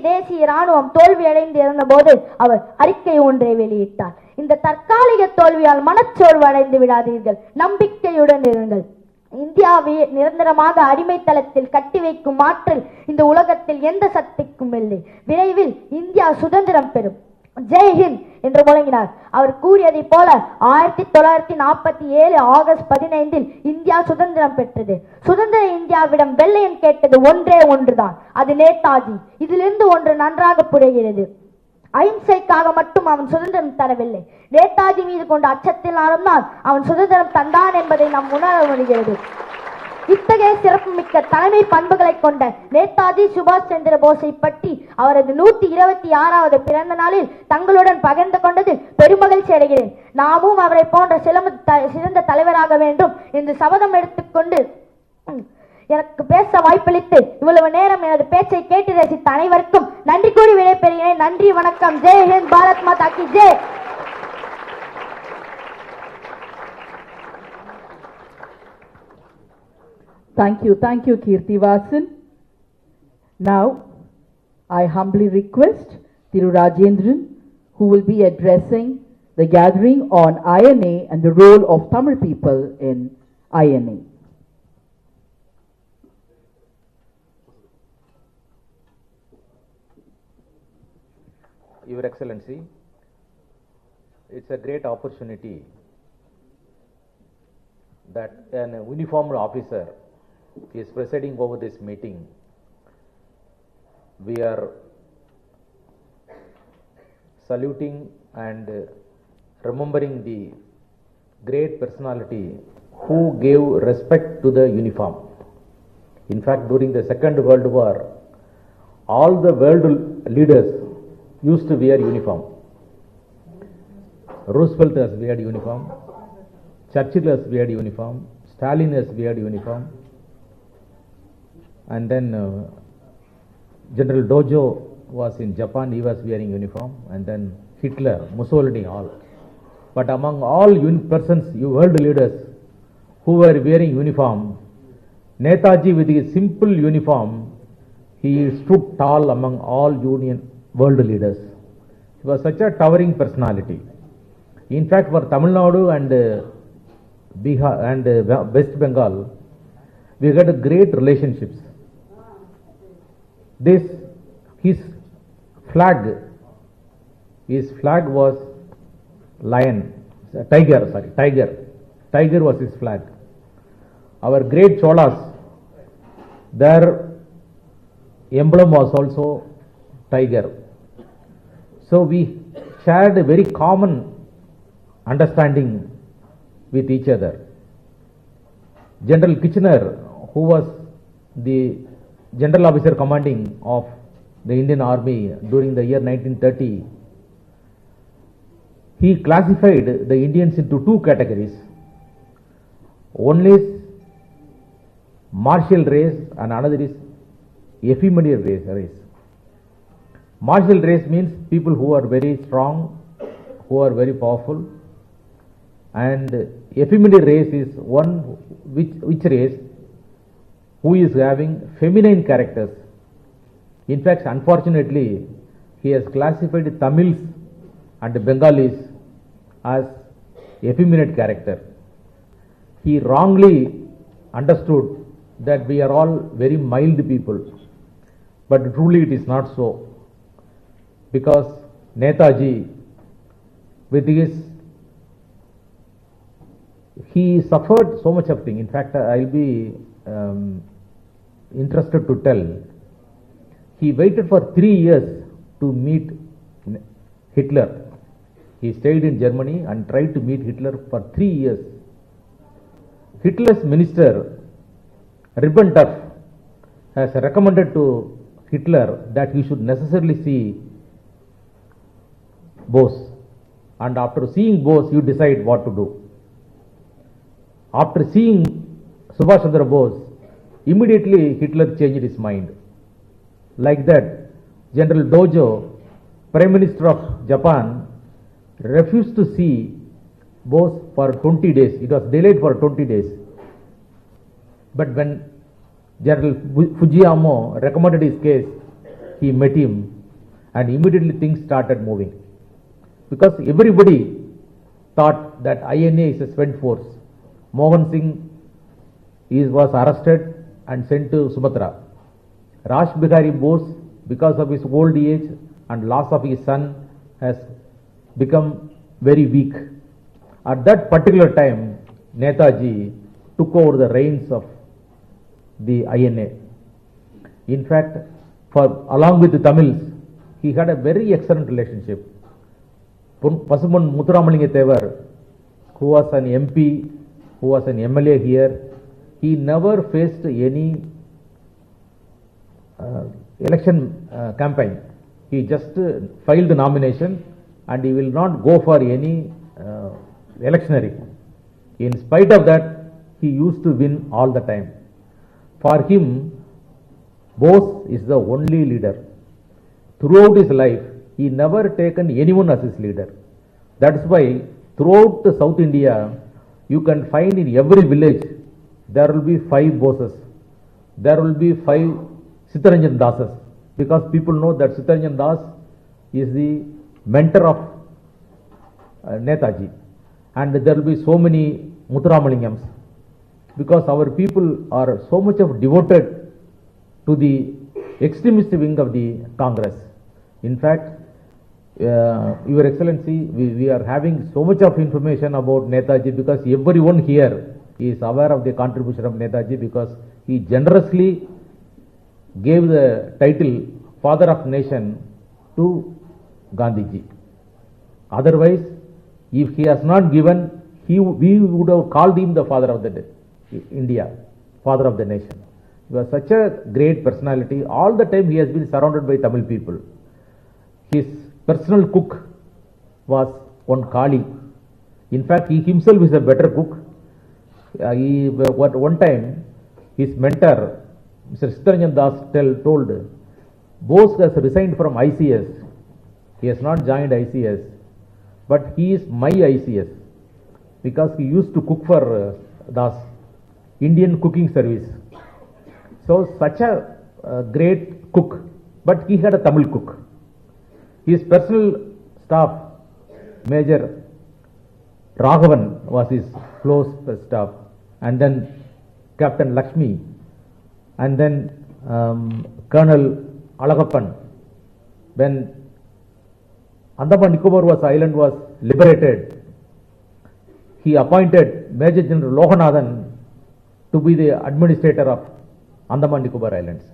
தேசிய ராணுவம் தோல்வியடைந்து இருந்தபோது அவர் அறிக்கை ஒன்றை வெளியிட்டார். இந்த தற்காலிக தோல்வியால் மனச்சோர்வு அடைந்து விடாதீர்கள், நம்பிக்கையுடன் இருங்கள். இந்தியாவை நிரந்தரமாக அடிமைத்தளத்தில் கட்டி வைக்கும் ஆற்றல் இந்த உலகத்தில் எந்த சக்திக்கும் இல்லை. விரைவில் இந்தியா சுதந்திரம் பெறும். ஜெய்ஹிந்த் என்று முழங்கினார். அவர் கூறியதை போல 1947 ஆகஸ்ட் 15 இந்தியா சுதந்திரம் பெற்றது. சுதந்திர இந்தியாவிடம் வெள்ளையன் கேட்டது ஒன்றே ஒன்றுதான், அது நேதாஜி. இதிலிருந்து ஒன்று நன்றாக புரிகிறது. அஹிம்சைக்காக மட்டும் அவன் சுதந்திரம் தரவில்லை, நேதாஜி மீது கொண்ட அச்சத்தினாலும் தான் அவன் சுதந்திரம் தந்தான் என்பதை நாம் உணர முடிகிறது. இத்தகைய சிறப்புமிக்க தலைமை பண்புகளை கொண்ட நேதாஜி சுபாஷ் சந்திர போஸை பற்றி அவரது 126வது பிறந்த நாளில் தங்களுடன் பகிர்ந்து கொண்டது பெருமகிழ்ச்சி அடைகிறேன். நாமும் அவரை போன்ற சிறந்த தலைவராக வேண்டும் என்று சபதம் எடுத்துக்கொண்டு எனக்கு பேச வாய்ப்பளித்து இவ்வளவு நேரம் எனது பேச்சை கேட்டு ரசித்த அனைவருக்கும் நன்றி கூறி விடைபெறுகிறேன். நன்றி, வணக்கம். ஜெய் ஹிந்த், பாரத் மாதா கி Jai. Thank you, Kirtivasan. Now, I humbly request Thiru Rajendran, who will be addressing the gathering on INA and the role of Tamil people in INA. Your Excellency, it's a great opportunity that an uniformed officer is presiding over this meeting. We are saluting and remembering the great personality who gave respect to the uniform. In fact, during the Second World War, all the world leaders used to wear uniform. Roosevelt has wear uniform, Churchill has wear uniform, Stalin has wear uniform, and then General Dojo was in Japan, he was wearing uniform, and then Hitler, Mussolini, all. But among all persons, world leaders who were wearing uniform, Netaji with his simple uniform, he stood tall among all world leaders. He was such a towering personality. In fact, for Tamil Nadu and Bihar and West Bengal, we got great relationships. His flag was tiger was his flag. Our great Cholas, their emblem was also tiger. So we shared a very common understanding with each other. General Kitchener, who was the general officer commanding of the Indian Army during the year 1930, he classified the Indians into two categories. One is martial race and another is ephemeral race. Martial race means people who are very strong, who are very powerful, and ephemeral race is one which race who is having feminine characters. In fact, unfortunately, he has classified Tamils and Bengalis as effeminate character. He wrongly understood that we are all very mild people, but truly it is not so, because Netaji, with he suffered so much of things. In fact, I'll be interested to tell, he waited for 3 years to meet Hitler. He stayed in Germany and tried to meet Hitler for 3 years. Hitler's minister Ribbentrop has recommended to Hitler that he should necessarily see Bose, and after seeing Bose, you decide what to do. After seeing Subhash Chandra Bose, immediately Hitler changed his mind. Like that, General Dojo, Prime Minister of Japan, refused to see Bose for 20 days. It was delayed for 20 days. But when General Fujiyama recommended his case, he met him, and immediately things started moving. Because everybody thought that INA is a spent force. Mohan Singh was arrested and sent to Sumatra. Raj Bihari Bose, because of his old age and loss of his son, has become very weak. At that particular time, Netaji took over the reins of the INA. In fact, along with the Tamils, he had a very excellent relationship. Pasuman Muthuramalinga Thevar, who was an MP, who was an MLA here, he never faced any election campaign. He just filed the nomination and he will not go for any electioneering. In spite of that, he used to win all the time. For him, Bose is the only leader. Throughout his life, he never taken anyone as his leader. That's why throughout the South India, you can find in every village, there will be 5 Boses. There will be 5 Sitaranjan Dasas. Because people know that Sitaranjan Das is the mentor of Netaji. And there will be so many Muthuramalingams. Because our people are so much of devoted to the extremist wing of the Congress. In fact, Your Excellency, we are having so much of information about Netaji because everyone here is aware of the contribution of Netaji because he generously gave the title Father of Nation to Gandhiji. Otherwise, if he has not given, we would have called him the Father of the India, Father of the Nation. He was such a great personality. All the time he has been surrounded by Tamil people. His personal cook was one Kali. In fact, he himself is a better cook. One time, his mentor, Mr. Sitaranjan Das, told, Bose has resigned from ICS. He has not joined ICS, but he is my ICS because he used to cook for Das, Indian cooking service. So such a great cook, but he had a Tamil cook. His personal staff, Major Raghavan was his close staff, and then Captain Lakshmi, and then Colonel Alagappan. When Andaman Nicobar island was liberated, he appointed Major General Lohanathan to be the administrator of Andaman Nicobar Islands.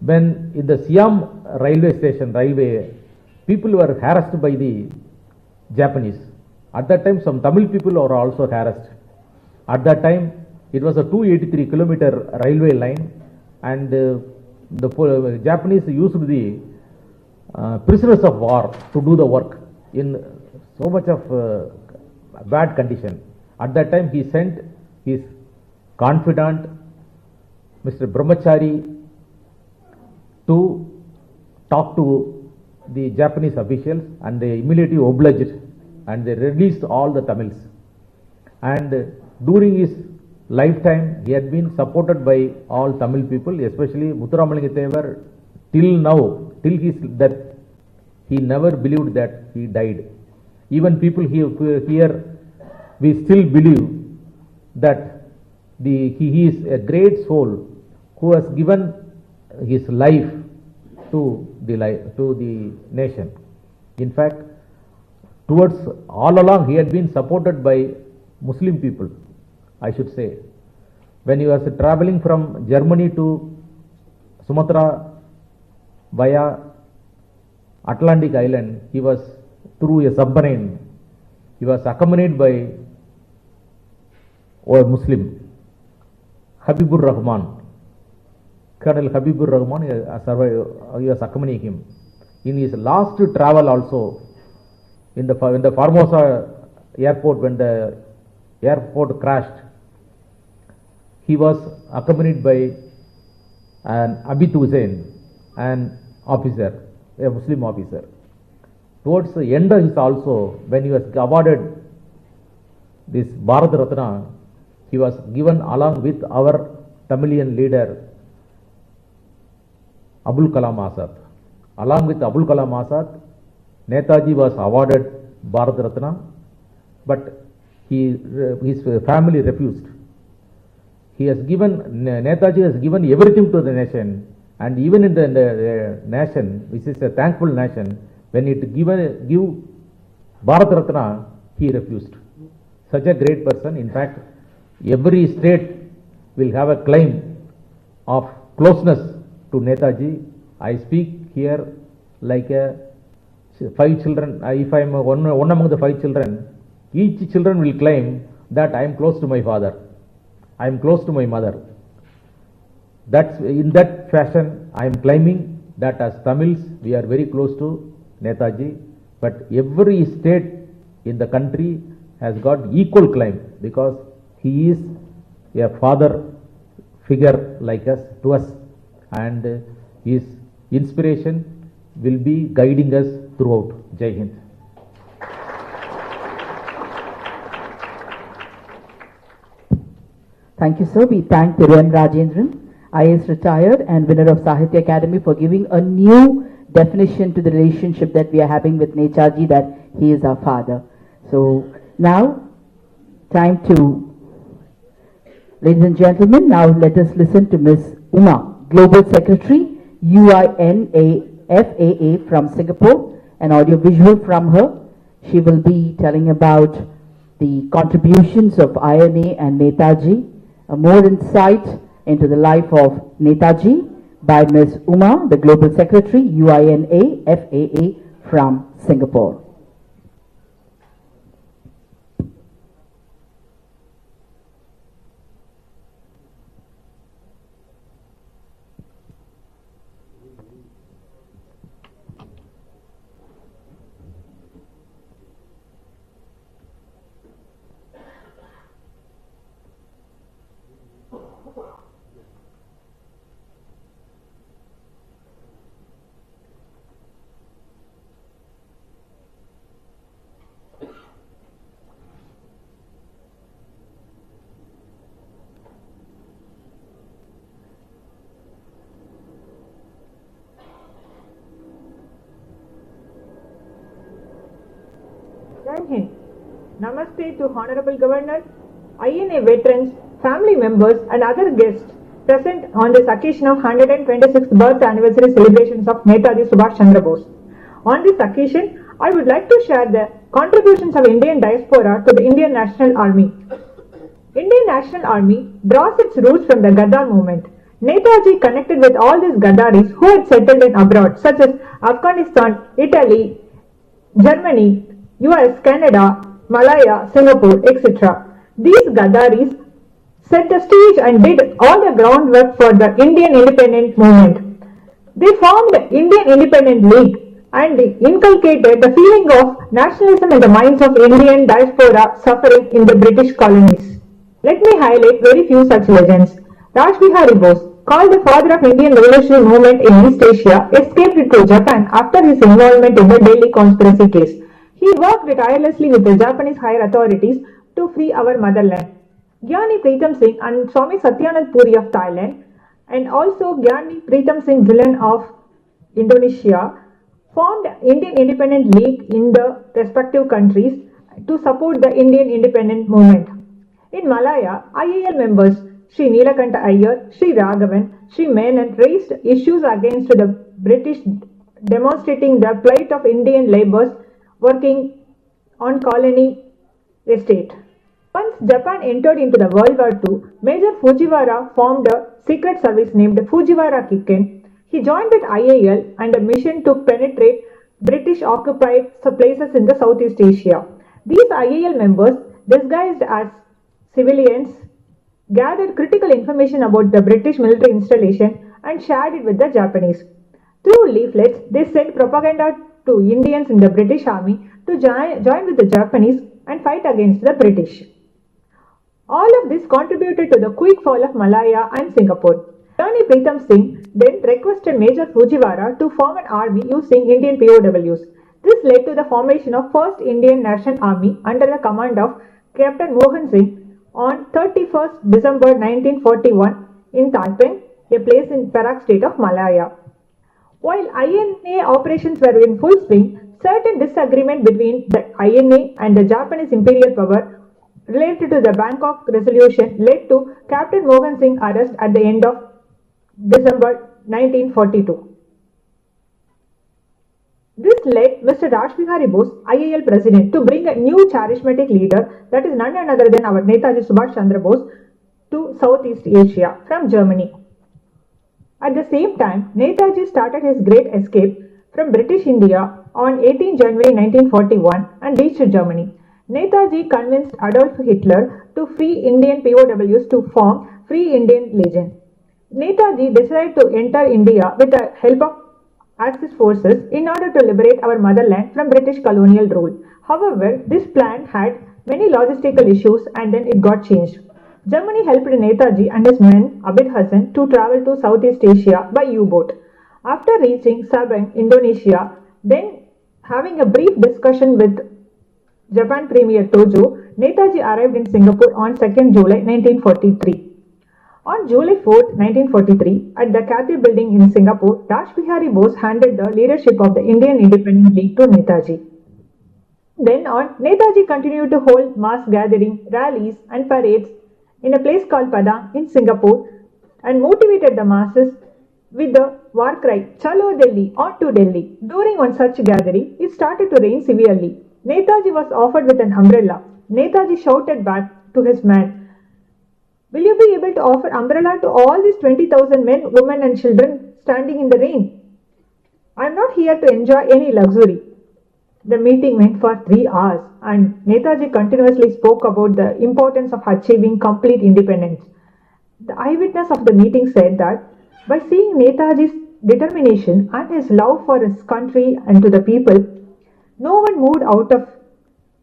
When in the Siam railway station, people were harassed by the Japanese. At that time, some Tamil people were also harassed. At that time, it was a 283-kilometer railway line, and the Japanese used the prisoners of war to do the work in so much of bad condition. At that time, he sent his confidant, Mr. Brahmachari, to talk to the Japanese officials, and they immediately obliged and they released all the Tamils. And during his lifetime, he had been supported by all Tamil people, especially Muthuramalinga Thevar. Till now, till his death, he never believed that he died. Even people here, we still believe that he is a great soul who has given his life to the nation. In fact, towards all along he had been supported by Muslim people, I should say. When he was traveling from Germany to Sumatra via Atlantic Island, he was through a submarine. He was accompanied by a Muslim, Habibur Rahman. Colonel Habibur Rahman, he was accompanying him. In his last travel also, in the Formosa airport, when the airport crashed, he was accompanied by an Abid Hussain, an officer, a Muslim officer. Towards the end of his also, when he was awarded this Bharat Ratna, he was given along with our Tamilian leader, Abul Kalam Azad. Along with Abul Kalam Azad, Netaji was awarded Bharat Ratna, but his family refused. Netaji has given everything to the nation, and even in the nation, which is a thankful nation, when it give Bharat Ratna, he refused. Such a great person. In fact, every state will have a claim of closeness to Netaji. I speak here like 5 children. If I am one among the 5 children, each children will claim that I am close to my father, I am close to my mother. That's in that fashion I am claiming that as Tamils we are very close to Netaji. But every state in the country has got equal claim, because he is a father figure like us to us, and his inspiration will be guiding us throughout. Jai Hind. Thank you, sir. We thank Thiru Rajendran, IAS retired and winner of Sahitya Academy, for giving a new definition to the relationship that we are having with Netaji, that he is our father. So now, time to, ladies and gentlemen, now let us listen to Ms. Uma, Global Secretary, UINAFAA from Singapore, an audio visual from her. She will be telling about the contributions of INA and Netaji, more insight into the life of Netaji by Ms. Uma, the Global Secretary, UINAFAA from Singapore. Jai Hind. Namaste to Honorable Governor, INA veterans, family members and other guests present on this occasion of 126th birth anniversary celebrations of Netaji Subhash Chandra Bose. On this occasion, I would like to share the contributions of Indian diaspora to the Indian National Army. Indian National Army draws its roots from the Gaddar movement. Netaji connected with all these Gaddaris who had settled in abroad, such as Afghanistan, Italy, Germany, US, Canada, Malaya, Singapore, etc. These Gaddaris set the stage and did all the groundwork for the Indian independent movement. They formed Indian Independent League and inculcated the feeling of nationalism in the minds of Indian diaspora suffering in the British colonies. Let me highlight very few such legends. Raj Bihari Bose, called the father of Indian revolutionary movement in East Asia, escaped to Japan after his involvement in the Delhi conspiracy case. He worked tirelessly with the Japanese higher authorities to free our motherland. Gyani Pritam Singh and Swami Satyanand Puri of Thailand, and also Gyani Pritam Singh Dhillon of Indonesia, formed Indian Independent League in the respective countries to support the Indian independent movement. In Malaya, IAL members Sri Neelakanta Iyer, Sri Raghavan, Sri Menon raised issues against the British, demonstrating the plight of Indian labourers working on colony estate. Once Japan entered into the World War II, Major Fujiwara formed a secret service named Fujiwara Kikken. He joined with IAL and a mission to penetrate British occupied places in the Southeast Asia. These IAL members, disguised as civilians, gathered critical information about the British military installation and shared it with the Japanese. Through leaflets, they sent propaganda to Indians in the British Army to join with the Japanese and fight against the British. All of this contributed to the quick fall of Malaya and Singapore. Gyani Pritam Singh then requested Major Fujiwara to form an army using Indian POWs. This led to the formation of 1st Indian National Army under the command of Captain Mohan Singh on 31st December 1941 in Taipan, a place in Perak state of Malaya. While INA operations were in full swing, certain disagreement between the INA and the Japanese imperial power related to the Bangkok resolution led to Captain Mohan Singh's arrest at the end of December 1942. This led Mr. Rajbihari Bose, IIL president, to bring a new charismatic leader, that is none other than our Netaji Subhash Chandra Bose, to Southeast Asia from Germany. At the same time, Netaji started his great escape from British India on 18 January 1941 and reached Germany. Netaji convinced Adolf Hitler to free Indian POWs to form Free Indian Legion. Netaji decided to enter India with the help of Axis forces in order to liberate our motherland from British colonial rule. However, this plan had many logistical issues and then it got changed. Germany helped Netaji and his men Abid Hassan to travel to Southeast Asia by U-boat. After reaching Sabang, Indonesia, then having a brief discussion with Japan Premier Tojo, Netaji arrived in Singapore on 2nd July 1943. On July 4, 1943, at the Cathay Building in Singapore, Rajbihari Bose handed the leadership of the Indian Independence League to Netaji. Then on, Netaji continued to hold mass gatherings, rallies and parades in a place called Padang in Singapore and motivated the masses with the war cry, Chalo Delhi, on to Delhi. During one such gathering, it started to rain severely. Netaji was offered with an umbrella. Netaji shouted back to his man, "Will you be able to offer umbrella to all these 20,000 men, women and children standing in the rain? I am not here to enjoy any luxury." The meeting went for 3 hours and Netaji continuously spoke about the importance of achieving complete independence. The eyewitness of the meeting said that by seeing Netaji's determination and his love for his country and to the people, no one moved out of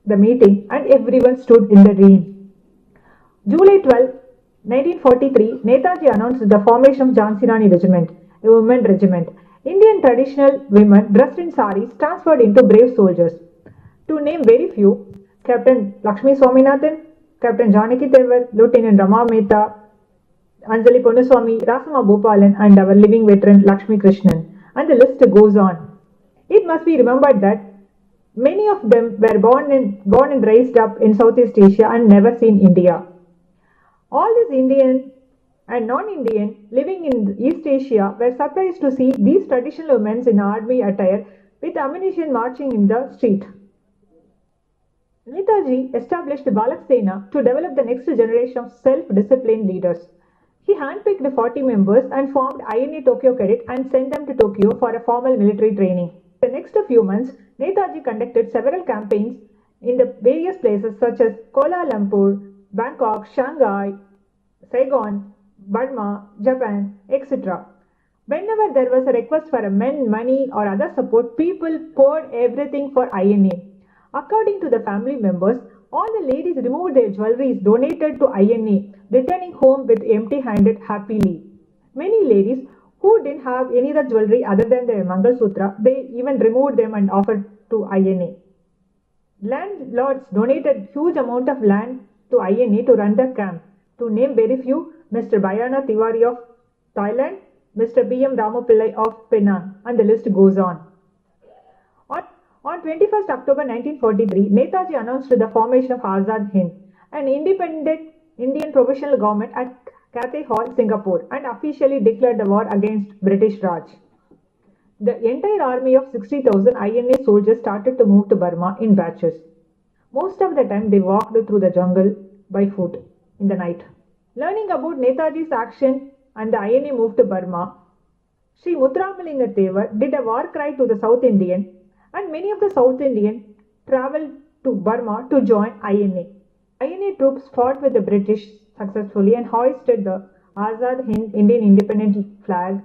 the meeting and everyone stood in the rain. July 12, 1943, Netaji announced the formation of Jhansi Rani Regiment, a women regiment. Indian traditional women dressed in saris transferred into brave soldiers. To name very few, Captain Lakshmi Swaminathan, Captain Janaki Tevar, Lieutenant Rama Mehta, Anjali Ponuswamy, Rasama Bhopalan and our living veteran Lakshmi Krishnan. And the list goes on. It must be remembered that many of them were born and raised up in Southeast Asia and never seen India. All these Indian and non-Indian living in East Asia were surprised to see these traditional women in army attire with ammunition marching in the street. Netaji established Balak Sena to develop the next generation of self-disciplined leaders. He handpicked 40 members and formed INA Tokyo Cadet and sent them to Tokyo for a formal military training. The next few months, Netaji conducted several campaigns in the various places such as Kuala Lumpur, Bangkok, Shanghai, Saigon, Burma, Japan, etc. Whenever there was a request for men, money or other support, people poured everything for INA. According to the family members, all the ladies removed their jewelries donated to INA, returning home with empty-handed happily. Many ladies who didn't have any other jewelry other than their Mangal Sutra, they even removed them and offered to INA. Landlords donated huge amount of land to INA to run the camp. To name very few, Mr. Bayana Tiwari of Thailand, Mr. B.M. Ramapillai of Penang, and the list goes on. On 21st October 1943, Netaji announced the formation of Azad Hind, an independent Indian provisional government at Cathay Hall, Singapore, and officially declared the war against British Raj. The entire army of 60,000 INA soldiers started to move to Burma in batches. Most of the time they walked through the jungle by foot in the night. Learning about Netaji's action and the INA move to Burma, Sri Muthuramalinga Thevar did a war cry to the South Indian, and many of the South Indians travelled to Burma to join INA. INA troops fought with the British successfully and hoisted the Azad Hind Indian independent flag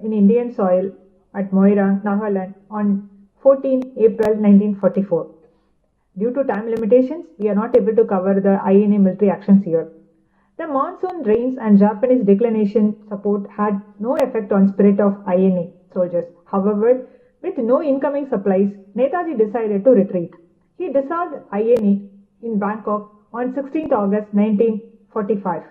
in Indian soil at Moirang, Nagaland on 14 April 1944. Due to time limitations, we are not able to cover the INA military actions here. The monsoon rains and Japanese declination support had no effect on spirit of INA soldiers. However, with no incoming supplies, Netaji decided to retreat. He dissolved INA in Bangkok on 16 August 1945.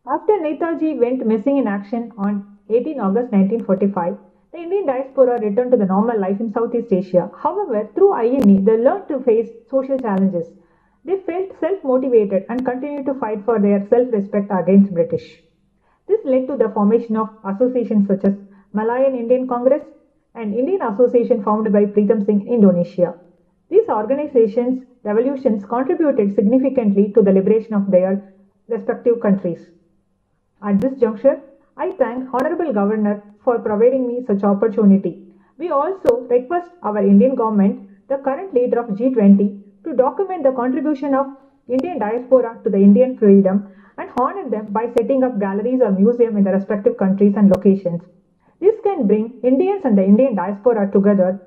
After Netaji went missing in action on 18 August 1945, the Indian diaspora returned to the normal life in Southeast Asia. However, through INE, they learned to face social challenges. They felt self-motivated and continued to fight for their self-respect against British. This led to the formation of associations such as Malayan Indian Congress and Indian Association formed by Pritam Singh in Indonesia. These organizations' revolutions contributed significantly to the liberation of their respective countries. At this juncture, I thank Honorable Governor for providing me such opportunity. We also request our Indian government, the current leader of G20, to document the contribution of Indian diaspora to the Indian freedom and honor them by setting up galleries or museums in the respective countries and locations. This can bring Indians and the Indian diaspora together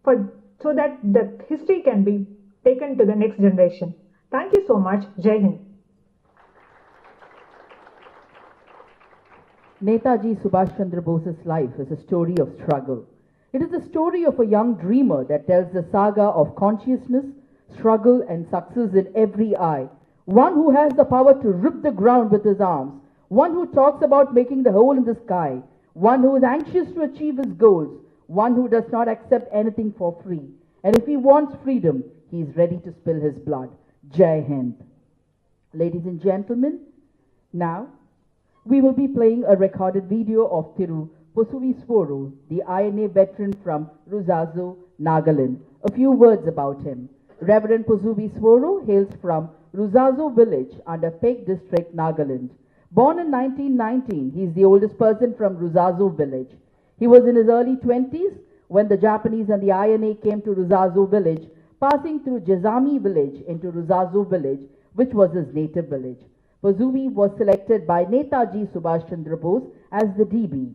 so that the history can be taken to the next generation. Thank you so much. Jai Hind. Netaji Subhash Chandra Bose's life is a story of struggle. It is the story of a young dreamer that tells the saga of consciousness, struggle and success in every eye. One who has the power to rip the ground with his arms. One who talks about making the hole in the sky. One who is anxious to achieve his goals. One who does not accept anything for free. And if he wants freedom, he is ready to spill his blood. Jai Hind. Ladies and gentlemen, now we will be playing a recorded video of Thiru Pusuvisworu, the INA veteran from Ruzazo, Nagaland. A few words about him. Reverend Pusuvisworu hails from Ruzazo village under Peg district, Nagaland. Born in 1919, he is the oldest person from Ruzazo village. He was in his early 20s when the Japanese and the INA came to Ruzazo village, passing through Jazami village into Ruzazo village, which was his native village. Pusuvi was selected by Netaji Subhash Chandra Bose as the DB,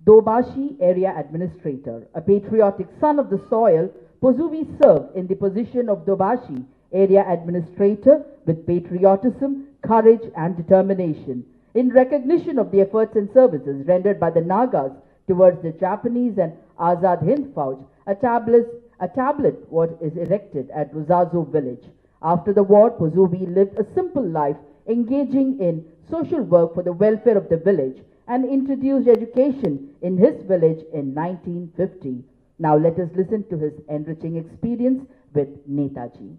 Dobashi Area Administrator. A patriotic son of the soil, Pusuvi served in the position of Dobashi Area Administrator with patriotism, courage and determination. In recognition of the efforts and services rendered by the Nagas towards the Japanese and Azad Hind Fauj, a tablet was erected at Ruzazo village. After the war, Pusuvi lived a simple life, engaging in social work for the welfare of the village and introduced education in his village in 1950. Now let us listen to his enriching experience with Netaji.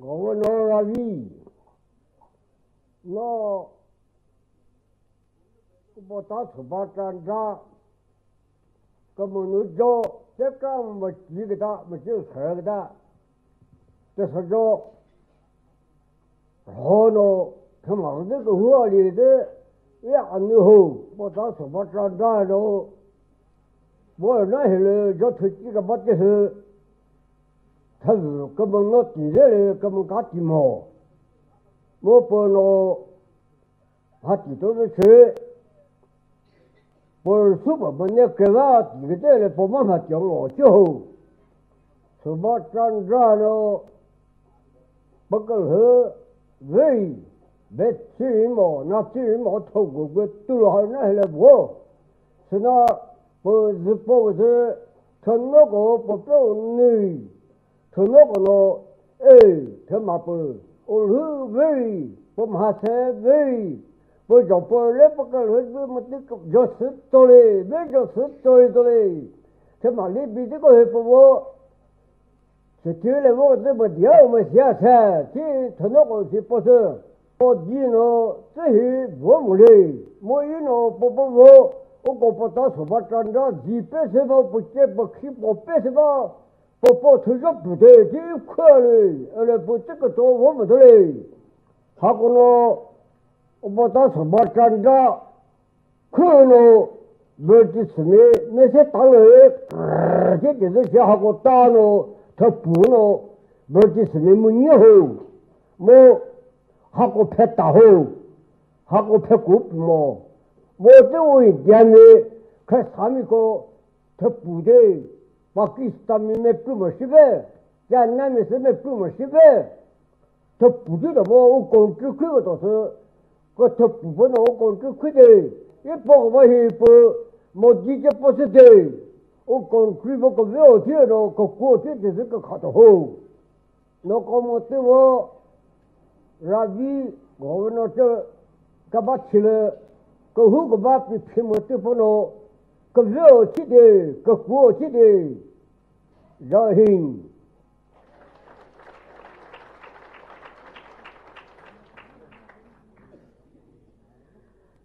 Governor Ravi, no, Vatta Mesai Vivaatham, Kamunujo, Sekam Machigata, Machil Saragata, Tesajo, Hono, Tamil who are leader, Yanuho, Vatta Mesai Vivaatham, Boy, no, just to think about the come not the come got him more. Mopono Hati to the church for super Bonekeva, the day for Mamma or Joe. So much Drano buckle her very bet him or not him or Togo with 200 war. So now for the pose Tonogo for Tonogo, Tamapo, or who very, from Hase very, but your poor lepical Joseph Tole, Joseph Tole, Tamali Bidico for war. Secure was the but Yamas Yasa, Tonogo, the potter, or Dino, Sehi, Womule, Moino, Popo, Ocopotas, Batanda, the Pesivo, Puchepo, Kipo, Pesivo. Popo toujours puté, tu quali, elle puté que tu vas me donner. Hakono, Opota Sabatanda, Kuno, Bertisme, mais c'est allé, j'ai des Hakotano, Tapuno, Bertisme Munio, Mo Hakopetaho, Hakopekup mo, Moto Diane, Kasamiko, Tapude. Pakistan में प्रूम शिवे China में से में प्रूम शिवे तो पुजी तो वो कंट्री क्यों तो से को तो पुबन वो कंट्री क्यों दे ये पोग वही पो मोदी के पोसे दे वो कंट्री वो को वो थी नो को थी जैसे को खाता हो नो को मोते वो राजी गवर्नर के कबात छिले Cơ hữu của bác bị phim một tư phô nộ. Cơ vô chí đề, cơ vô chí đề. Rồi hình.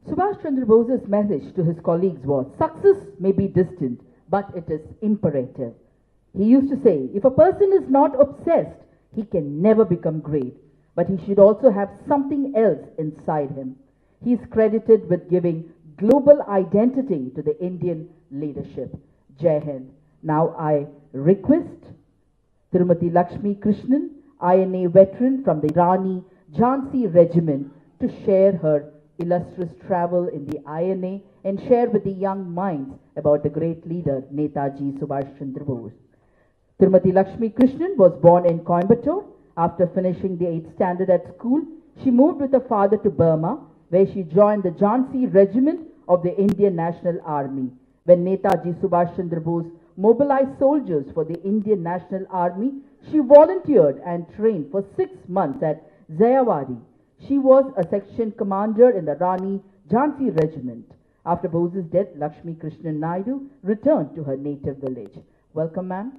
Subhash Chandra Bose's message to his colleagues was, success may be distant, but it is imperative. He used to say, if a person is not obsessed, he can never become great, but he should also have something else inside him. He is credited with giving global identity to the Indian leadership. Jai Hind. Now I request Tirumati Lakshmi Krishnan, INA veteran from the Rani Jhansi Regiment, to share her illustrious travel in the INA and share with the young minds about the great leader Netaji Subhash Chandra Bose. Tirumati Lakshmi Krishnan was born in Coimbatore. After finishing the 8th standard at school, she moved with her father to Burma, where she joined the Jhansi Regiment of the Indian National Army. When Netaji Subhash Chandra Bose mobilized soldiers for the Indian National Army, she volunteered and trained for 6 months at Zayawadi. She was a section commander in the Rani Jhansi Regiment. After Bose's death, Lakshmi Krishnan Naidu returned to her native village. Welcome, ma'am.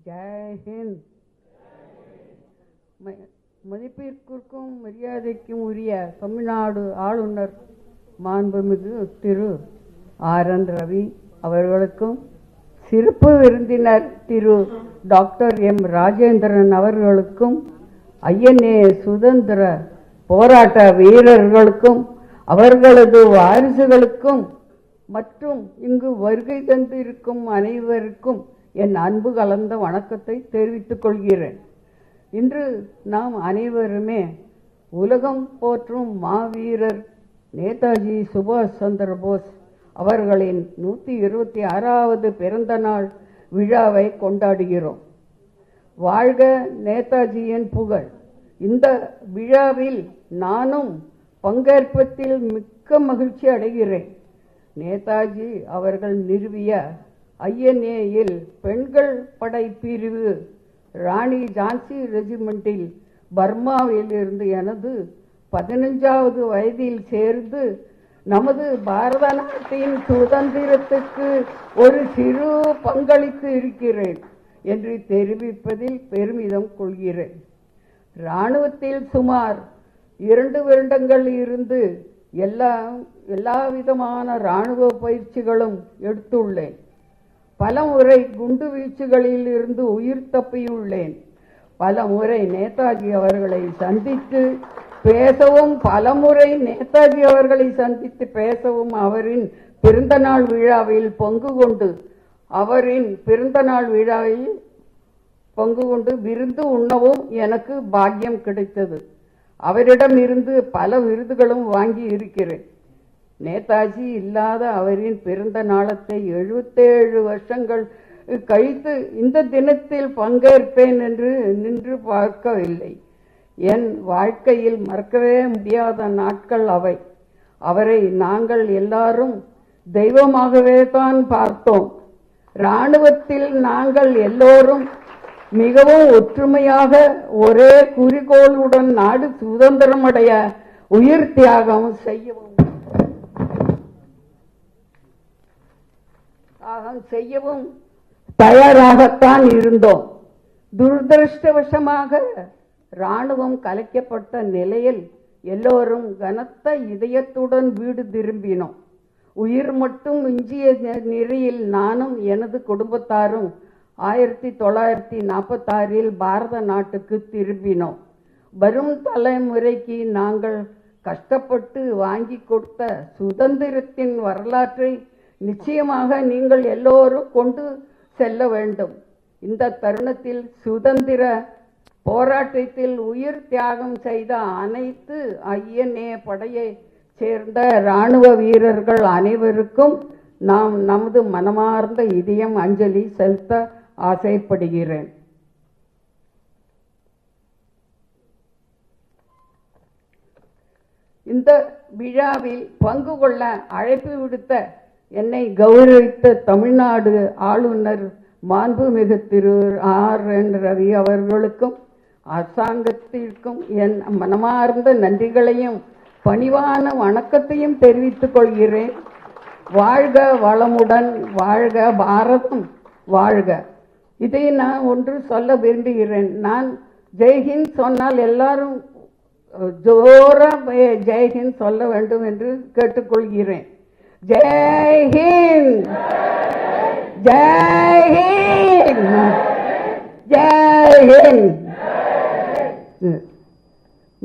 Jai Hind. மதிப்பிற்கும் மரியாதைக்கும் உரிய தமிழ்நாடு ஆளுநர் மாண்புமிகு திரு R. N.. Ravi அவர்களுக்கும், சிறப்பு விருந்தினர் திரு doctor M. Rajendran அவர்களுக்கும், INA சுதந்திர போராட்ட வீரர்களுக்கும் அவர்களது வாரிசுகளுக்கும் மற்றும் இங்கு வருகை தந்திருக்கும் அனைவருக்கும் என் அன்பு கலந்த வணக்கத்தை தெரிவித்துக் கொள்கிறேன். இன்று நாம் அனைவருமே உலகம் போற்றும் மாவீரர் நேதாஜி சுபாஷ் சந்திர போஸ் அவர்களின் 126வது பிறந்த நாள் விழாவை கொண்டாடுகிறோம். வாழ்க நேதாஜியின் புகழ். இந்த விழாவில் நானும் பங்கேற்பதில் மிக்க மகிழ்ச்சி அடைகிறேன். நேதாஜி அவர்கள் நிறுவிய ஐஎன்ஏயில் பெண்கள் படை பிரிவு ராணி ஜான்சி ரெஜிமெண்டில் பர்மாவில் இருந்து எனது 15வது வயதில் சேர்ந்து நமது பாரத நாட்டின் சுதந்திரத்துக்கு ஒரு சிறு பங்களித்து இருக்கிறேன் என்று தெரிவிப்பதில் பெருமிதம் கொள்கிறேன். இராணுவத்தில் சுமார் 2 வருடங்கள் இருந்து எல்லா விதமான இராணுவ பயிற்சிகளும் எடுத்துள்ளேன். பல முறை குண்டு வீச்சுகளில் இருந்து உயிர் தப்பியுள்ளேன். பல முறை நேதாஜி அவர்களை சந்தித்து பேசவும் அவரின் பிறந்தநாள் விழாவில் பங்கு கொண்டு விருந்து உண்ணவும் எனக்கு பாக்கியம் கிடைத்தது. அவரிடம் இருந்து பல விருதுகளும் வாங்கி இருக்கிறேன். நேதாஜி இல்லாத அவரின் பிறந்த நாளத்தை 77 வருஷங்கள் கழித்து இந்த தினத்தில் பங்கேற்பேன் என்று நின்று பார்க்கவில்லை. என் வாழ்க்கையில் மறக்கவே முடியாத நாட்கள் அவை. அவரை நாங்கள் எல்லாரும் தெய்வமாகவே தான் பார்த்தோம். இராணுவத்தில் நாங்கள் எல்லோரும் மிகவும் ஒற்றுமையாக ஒரே குறிக்கோளுடன் நாடு சுதந்திரமடைய உயிர் தியாகம் செய்யவும் தயாராகத்தான் இருந்தோம். துரதிருஷ்டவசமாக இராணுவம் கலைக்கப்பட்ட நிலையில் எல்லோரும் கனத்த இதயத்துடன் வீடு திரும்பினோம். உயிர் மட்டும் மிஞ்சிய நிலையில் நானும் எனது குடும்பத்தாரும் 1946 பாரத நாட்டுக்கு திரும்பினோம். வரும் தலைமுறைக்கு நாங்கள் கஷ்டப்பட்டு வாங்கி கொடுத்த சுதந்திரத்தின் வரலாற்றை நிச்சயமாக நீங்கள் எல்லோரும் கொண்டு செல்ல வேண்டும். இந்த தருணத்தில் சுதந்திர போராட்டத்தில் உயிர் தியாகம் செய்த அனைத்து ஐஎன்ஏ படையை சேர்ந்த இராணுவ வீரர்கள் அனைவருக்கும் நாம் நமது மனமார்ந்த இதயம் அஞ்சலி செலுத்த ஆசைப்படுகிறேன். இந்த விழாவில் பங்கு கொள்ள அழைப்பு விடுத்த என்னை கௌரவித்த தமிழ்நாடு ஆளுநர் மாண்புமிகு திரு R.N. ரவி அவர்களுக்கும் அரசாங்கத்திற்கும் என் மனமார்ந்த நன்றிகளையும் பணிவான வணக்கத்தையும் தெரிவித்துக் கொள்கிறேன். வாழ்க வளமுடன், வாழ்க பாரதம் வாழ்க. இதை நான் ஒன்று சொல்ல விரும்புகிறேன். நான் ஜெய்ஹிந்த் சொன்னால் எல்லாரும் ஜோரா ஜெய்ஹிந்த் சொல்ல வேண்டும் என்று கேட்டுக்கொள்கிறேன். ஜெய்ஹிந்த், ஜெய்ஹிந்த், ஜெய்ஹிந்த்.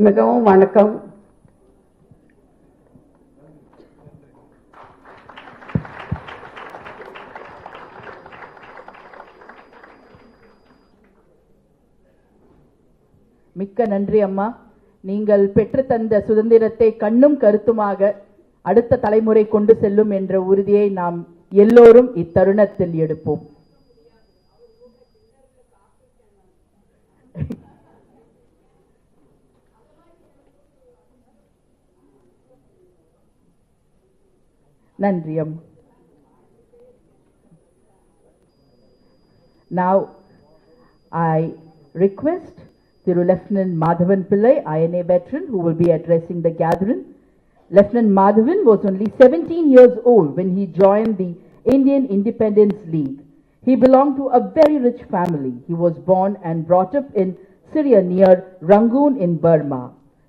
மிகவும் வணக்கம். மிக்க நன்றி அம்மா. நீங்கள் பெற்று தந்த சுதந்திரத்தை கண்ணும் கருத்துமாக அடுத்த தலைமுறை கொண்டு செல்லும் என்ற உறுதியை நாம் எல்லோரும் இத்தருணத்தில் எடுப்போம். நன்றி அம்மா. Now I request Thiru Lieutenant Madhavan Pillai, INA veteran, who will be addressing the gathering. Lieutenant Madhavan was only 17 years old when he joined the Indian Independence League. He belonged to a very rich family. He was born and brought up in Syria near Rangoon in Burma.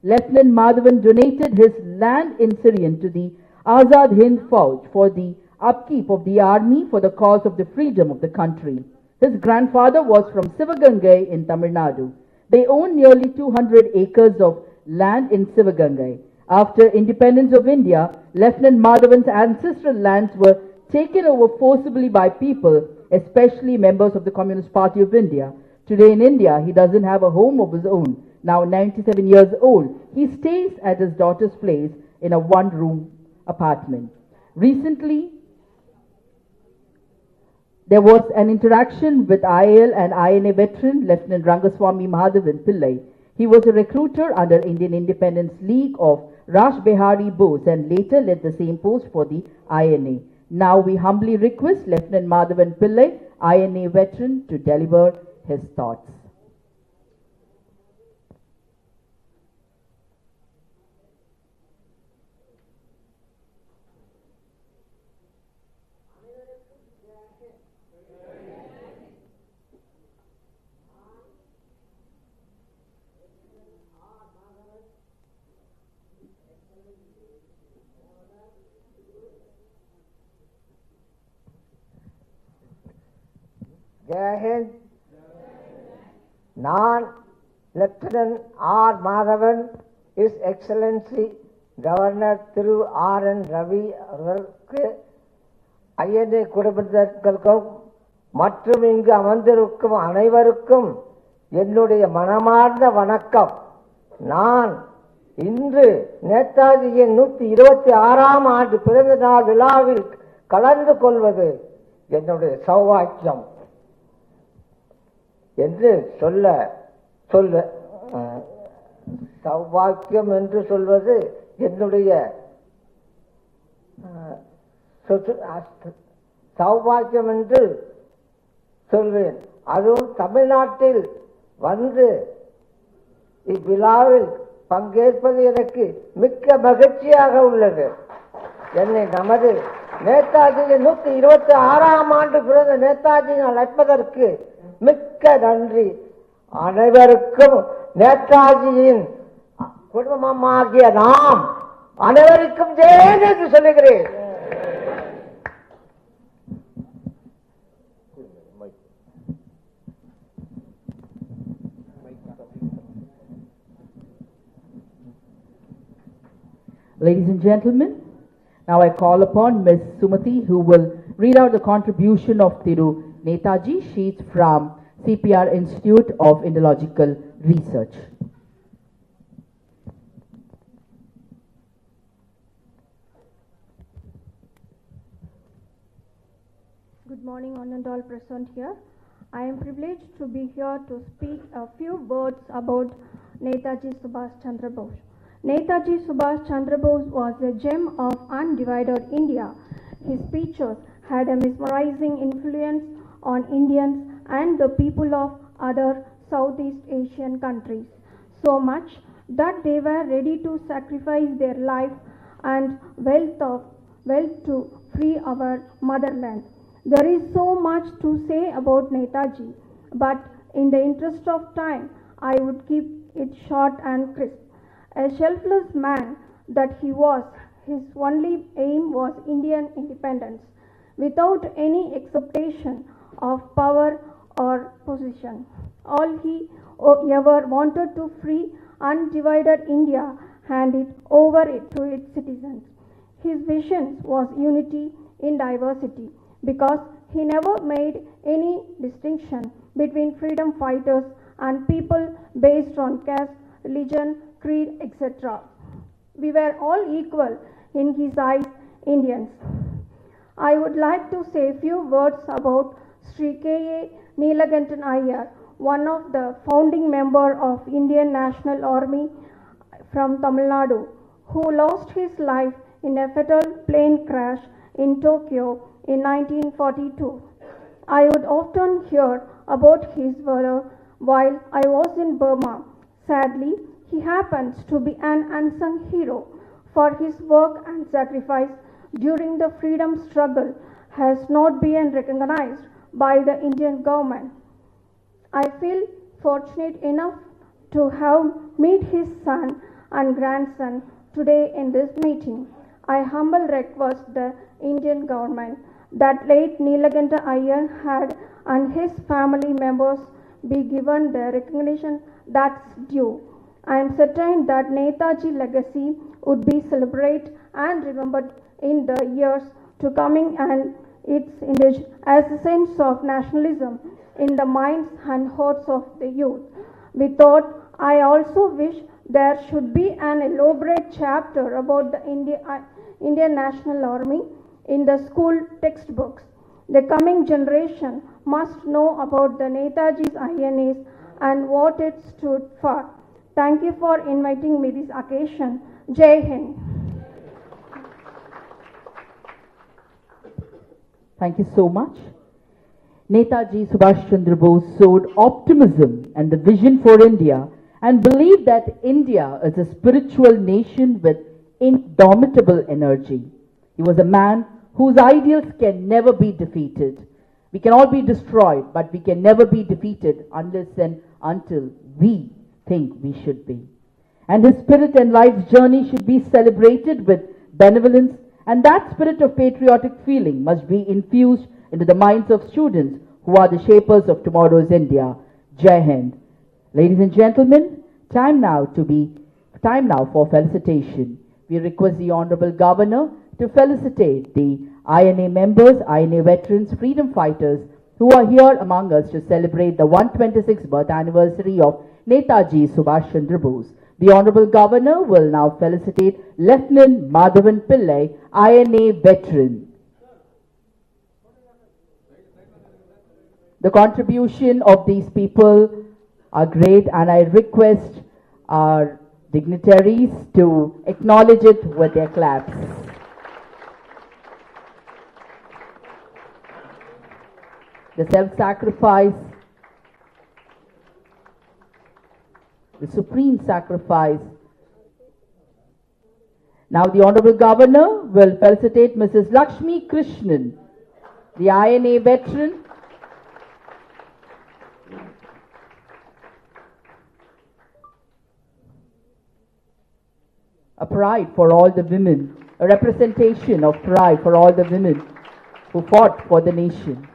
Lieutenant Madhavan donated his land in Syrian to the Azad Hind Fauj for the upkeep of the army for the cause of the freedom of the country. His grandfather was from Sivagangai in Tamil Nadu. They owned nearly 200 acres of land in Sivagangai. After independence of India, Lieutenant Madhavan's ancestral lands were taken over forcibly by people, especially members of the Communist Party of India. Today in India, he doesn't have a home of his own. Now 97 years old, he stays at his daughter's place in a one-room apartment. Recently, there was an interaction with IAL and INA veteran Lieutenant Rangaswamy Madhavan Pillai. He was a recruiter under Indian Independence League of Rash Behari Bose and later led the same post for the INA. Now we humbly request Lieutenant Madhavan Pillai, INA veteran, to deliver his thoughts. Jai Hind. நான் lieutenant R. Madhavan, is excellency governor Thiru R.N. Ravi அவர்களுக்கு, INA குடும்பத்திற்கும் மற்றும் இங்கு அமர்ந்திருக்கும் அனைவருக்கும் என்னுடைய மனமார்ந்த வணக்கம். நான் இன்று நேதாஜியின் 126ஆம் ஆண்டு பிறந்த நாள் விழாவில் கலந்து கொள்வது என்னுடைய சௌபாக்கியம் என்று சௌபாக்கியம் என்று சொல்வது என்னுடைய சௌபாக்கியம் என்று சொல்வேன். அதுவும் தமிழ்நாட்டில் வந்து இவ்விழாவில் பங்கேற்பது எனக்கு மிக்க மகிழ்ச்சியாக உள்ளது. என்னை நமது நேதாஜியின் 126ஆம் ஆண்டு பிறந்த நேதாஜியை அழைப்பதற்கு மிக்க நன்றி. அனைவருக்கும் நேதாஜியின் குடும்பமாகிய நாம் அனைவருக்கும் ஜெய் என்று சொல்லுகிறேன். Ladies and gentlemen, now I call upon Ms. Sumati, who will read out the contribution of Thiru Netaji. She is from CPR Institute of Indological Research. Good morning, one and all present here. I am privileged to be here to speak a few words about Netaji Subhash Chandra Bose. Netaji Subhash Chandra Bose was a gem of undivided India. His speeches had a mesmerizing influence on Indians and the people of other Southeast Asian countries, so much that they were ready to sacrifice their life and wealth to free our motherland. There is so much to say about Netaji, but in the interest of time, I would keep it short and crisp. A selfless man that he was, his only aim was Indian independence, without any expectation of power or position. All he ever wanted to free undivided India, hand it over to its citizens. His vision was unity in diversity, because he never made any distinction between freedom fighters and people based on caste, religion, creed, etc. We were all equal in his eyes, Indians. I would like to say a few words about Sri K.A. Neelakantan Iyer, one of the founding members of Indian National Army from Tamil Nadu, who lost his life in a fatal plane crash in Tokyo in 1942. I would often hear about his valor while I was in Burma. Sadly, he happens to be an unsung hero, for his work and sacrifice during the freedom struggle has not been recognized by the Indian government. I feel fortunate enough to have met his son and grandson today in this meeting. I humbly request the Indian government that late Neelakanta Iyer had and his family members be given the recognition that's due. I am certain that Netaji legacy would be celebrated and remembered in the years to coming, and its image as a sense of nationalism in the minds and hearts of the youth. With that, I also wish there should be an elaborate chapter about the Indian National Army in the school textbooks. The coming generation must know about the Netaji's INAs and what it stood for. Thank you for inviting me this occasion. Jai Hind. Thank you so much. Netaji Subhash Chandra Bose sowed optimism and the vision for India and believed that India is a spiritual nation with indomitable energy. He was a man whose ideals can never be defeated. We can all be destroyed, but we can never be defeated unless and until we think we should be. And his spirit and life's journey should be celebrated with benevolence, and that spirit of patriotic feeling must be infused into the minds of students who are the shapers of tomorrow's India. Jai Hind. Ladies and gentlemen, time now for felicitation. We request the Honorable Governor to felicitate the INA members, INA veterans, freedom fighters who are here among us to celebrate the 126th birth anniversary of Netaji Subhash Chandra Bose. The Honorable Governor will now felicitate Lieutenant Madhavan Pillai, INA veteran. The contribution of these people are great, and I request our dignitaries to acknowledge it with their claps. The self-sacrifice, the supreme sacrifice. Now the Honorable Governor will felicitate Mrs. Lakshmi Krishnan, the INA veteran. A pride for all the women, a representation of pride for all the women who fought for the nation.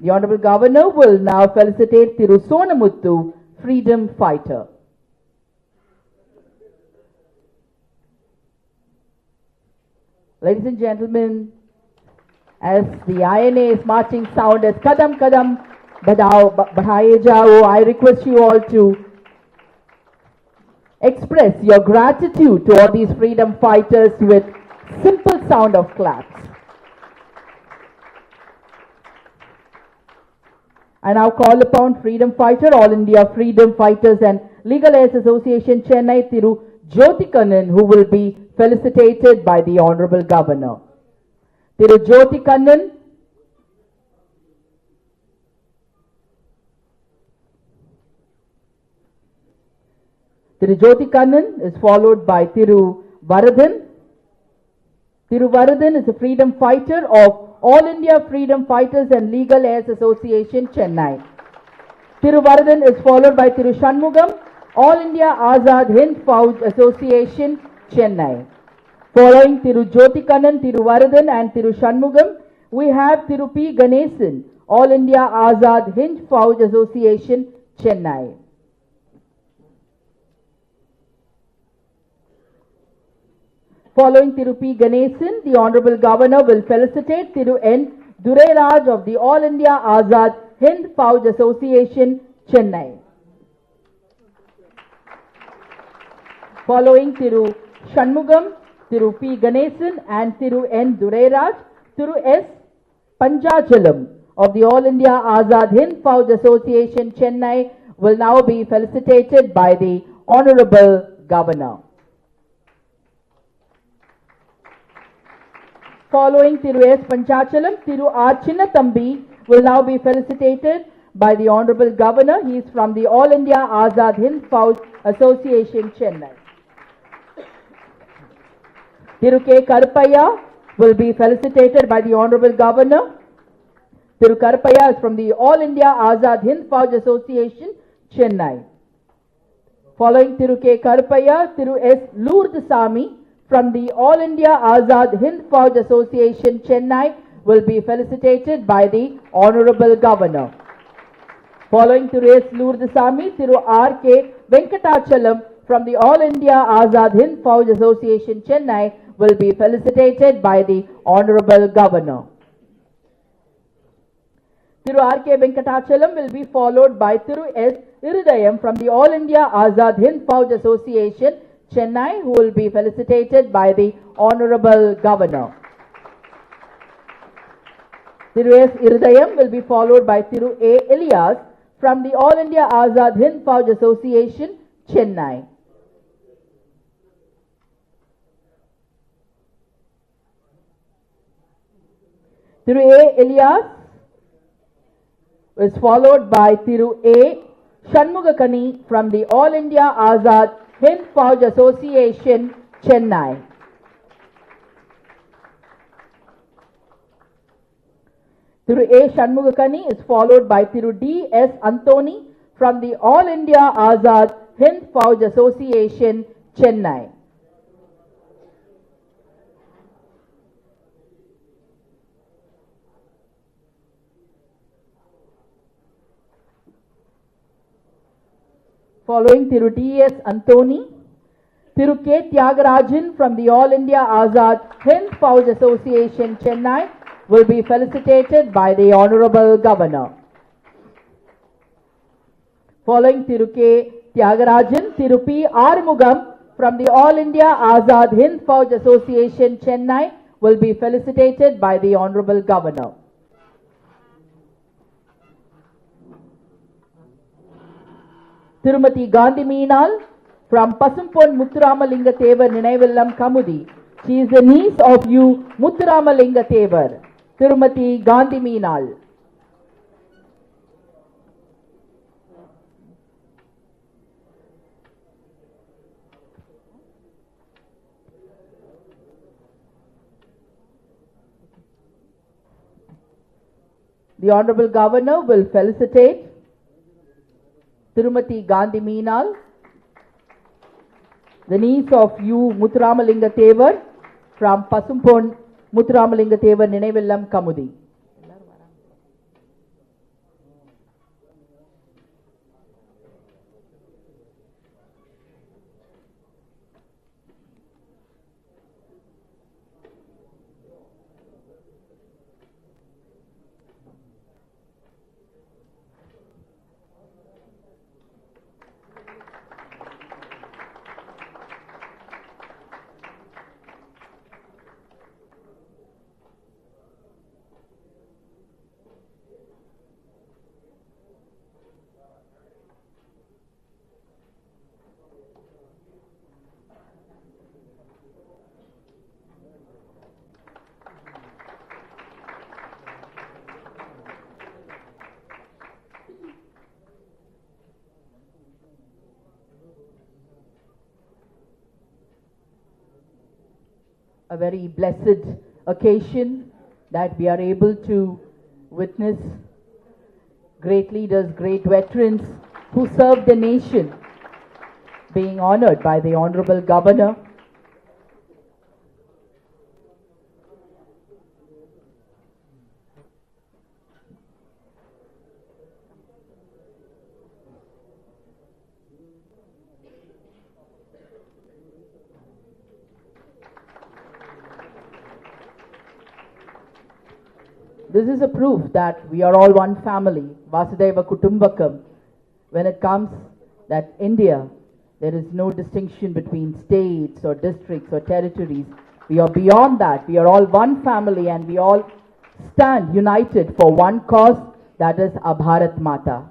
The Honorable Governor will now felicitate Thiru Sonamuthu, freedom fighter. Ladies and gentlemen, as the INA's marching sound as Kadam Kadam Badhaye Jao, I request you all to express your gratitude to all these freedom fighters with simple sound of claps. I now call upon freedom fighter, All India Freedom Fighters and Legal Aids Association Chennai, Thiru Jyoti Kannan, who will be felicitated by the Honorable Governor. Thiru Jyoti Kannan. Thiru Jyoti Kannan is followed by Thiru Varadhan. Thiru Varadhan is a freedom fighter of All India Freedom Fighters and Legal Aids Association Chennai. Thiru Varadhan is followed by Thiru Shanmugam, All India Azad Hind Fauj Association Chennai. Following Thiru Jyoti Kannan, Thiru Varadhan and Thiru Shanmugam, we have Thiru P. Ganesan, All India Azad Hind Fauj Association Chennai. Following Thiru P. Ganesan, the Honorable Governor will felicitate Thiru N. Dureraj of the All India Azad Hind Fauj Association, Chennai. Following Thiru Shanmugam, Thiru P. Ganesan and Thiru N. Dureraj, Thiru S. Panjachalam of the All India Azad Hind Fauj Association, Chennai will now be felicitated by the Honorable Governor. Following Thiru S. Panchachalam, Thiru R. Chinnathambi will now be felicitated by the Honorable Governor. He is from the All India Azad Hind Fauj Association, Chennai. Thiru K. Karpaya will be felicitated by the Honorable Governor. Thiru Karpaya is from the All India Azad Hind Fauj Association, Chennai. Following Thiru K. Karpaya, Thiru S. Lourdesami from the All India Azad Hind Fauj Association, Chennai will be felicitated by the Honorable Governor. Following Thiru S. Lourdesami, Thiru R. K. Venkatachalam from the All India Azad Hind Fauj Association, Chennai will be felicitated by the Honorable Governor. Thiru R. K. Venkatachalam will be followed by Thiru S. Irudayam from the All India Azad Hind Fauj Association, Chennai, who will be felicitated by the Honorable Governor. Thiru S. Irudayam will be followed by Thiru A. Elias from the All India Azad Hind Fauj Association, Chennai. Thiru A. Elias is followed by Thiru A. Shanmugakani from the All India Azad Hind Fauj Association, Chennai. Thiru A. Shanmugakani is followed by Thiru D. S. Antoni from the All India Azad Hind Fauj Association, Chennai. Following Thiru D. S. Antoni, Thiru K. Tyagarajan from the All India Azad Hind Fauj Association, Chennai will be felicitated by the Honorable Governor. Following Thiru K. Tyagarajan, Thiru P. Arumugam from the All India Azad Hind Fauj Association, Chennai will be felicitated by the Honorable Governor. Tirumati Gandhi Meenal from Pasumpon Muthuramalinga Thevar Ninaivillam Kamudi. She is the niece of U. Muthuramalinga Thevar. Tirumati Gandhi Meenal. The Honorable Governor will felicitate Tirumati Gandhi Meenal, the niece of U. Muthuramalinga Thevar from Pasumpon Muthuramalinga Thevar Ninaivillam Kamudi. a very blessed occasion that we are able to witness great leaders, great veterans who served the nation being honored by the Honorable Governor. This is a proof that we are all one family, Vasudhaiva Kutumbakam. When it comes that India, there is no distinction between states or districts or territories. We are beyond that. We are all one family and we all stand united for one cause, that is our Bharat Mata.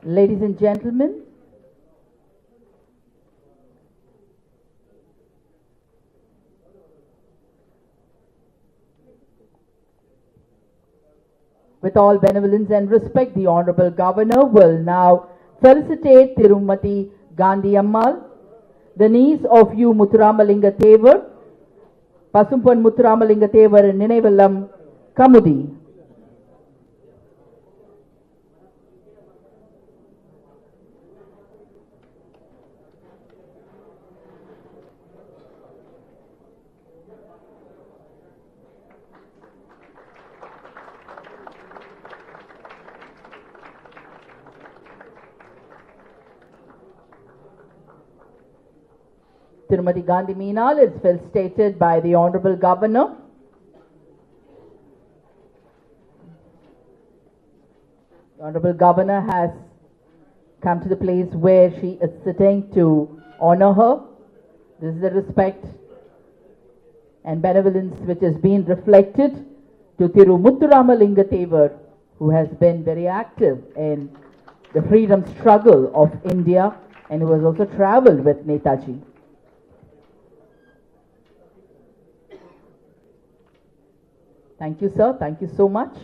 Ladies and gentlemen, with all benevolence and respect, the Honorable Governor will now felicitate Tirumati Gandhi Ammal, the niece of U. Muthuramalinga Thevar, Pasumpan Muthuramalinga Thevar Ninevallam Kamudi. Tirumati Gandhi Meenal is felicitated by the Honorable Governor. The Honorable Governor has come to the place where she is sitting to honor her. This is the respect and benevolence which has been reflected to Thiru Muthuramalinga Thevar, who has been very active in the freedom struggle of India and who has also travelled with Netaji. Thank you, sir. Thank you so much.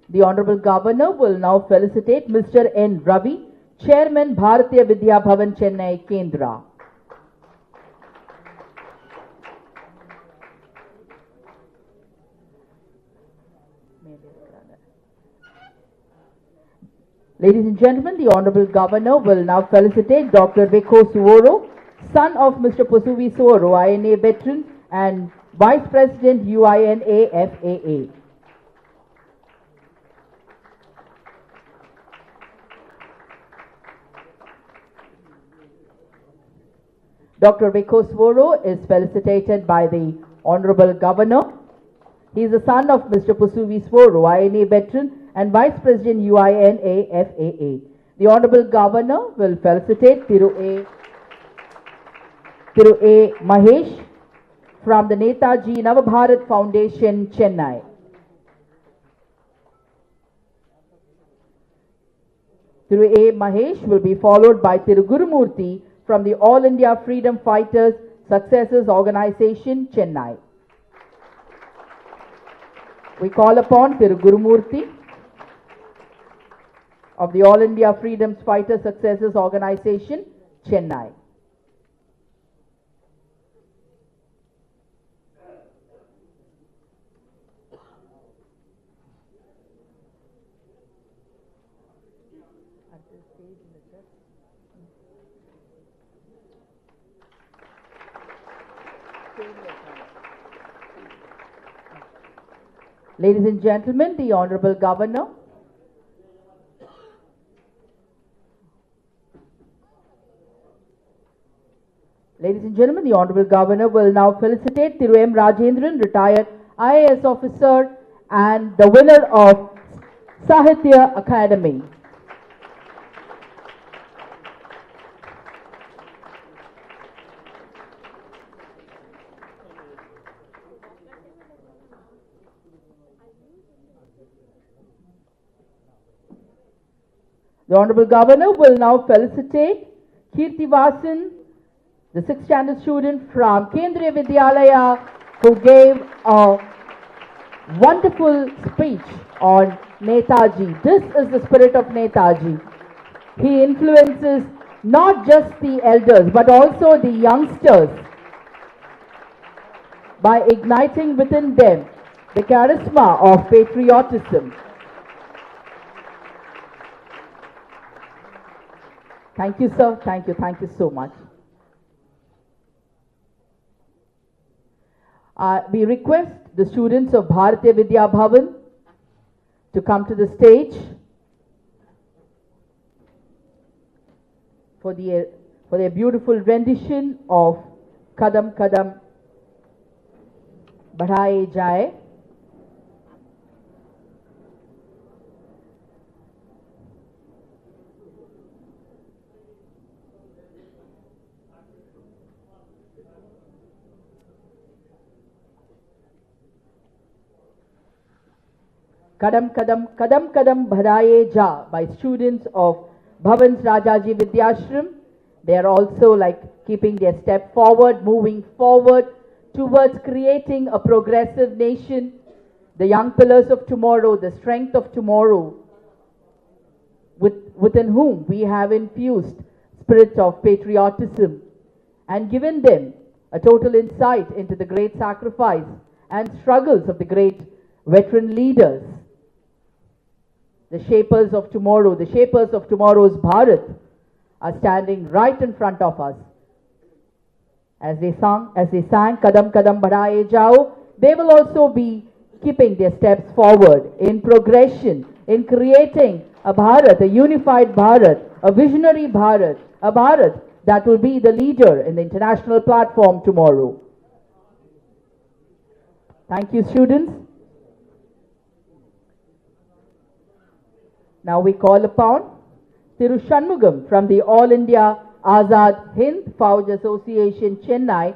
The Honorable Governor will now felicitate Mr. N. Ravi, Chairman, Bharatiya Vidya Bhavan, Chennai, Kendra. Ladies and gentlemen, the Honorable Governor will now felicitate Dr. Veko Suoro, son of Mr. Posuvi Suoro, INA veteran and Vice President UINA FAA. Dr. Veko Suoro is felicitated by the Honorable Governor. He is the son of Mr. Posuvi Suoro, INA veteran and Vice President UINA FAA. The Honorable Governor will felicitate Thiru A. Mahesh from the Netaji Navabharat Foundation, Chennai. Thiru A. Mahesh will be followed by Thiru Gurumurthy from the All India Freedom Fighters Successors Organization, Chennai. We call upon Thiru Gurumurthy of the All India Freedom Fighters Successors Organization, Chennai. Ladies and gentlemen, the Honorable Governor. Ladies and gentlemen, the Honorable Governor will now felicitate Thiru M. Rajendran, retired IAS officer and the winner of Sahitya Academy. The Honorable Governor will now felicitate Kirti Vasan, the 6th standard student from Kendriya Vidyalaya, who gave a wonderful speech on Netaji. This is the spirit of Netaji. He influences not just the elders but also the youngsters by igniting within them the charisma of patriotism. Thank you, sir. Thank you. Thank you so much. We request the students of Bharatiya Vidya Bhavan to come to the stage for their beautiful rendition of Kadam Kadam Badhaye Jaye. Kadam Kadam Kadam Kadam Bharaye Ja by students of Bhavan's Rajaji Vidyashram. They are also like keeping their step forward, moving forward towards creating a progressive nation, the young pillars of tomorrow, the strength of tomorrow, within whom we have infused spirit of patriotism and given them a total insight into the great sacrifice and struggles of the great veteran leaders. The shapers of tomorrow, the shapers of tomorrow's Bharat are standing right in front of us. As they sang Kadam Kadam Badhaye Jao, they will also be keeping their steps forward in progression, in creating a Bharat, a unified Bharat, a visionary Bharat, a Bharat that will be the leader in the international platform tomorrow. Thank you, students. Now we call upon Thiru Shanmugam from the All India Azad Hind Fauj Association, Chennai,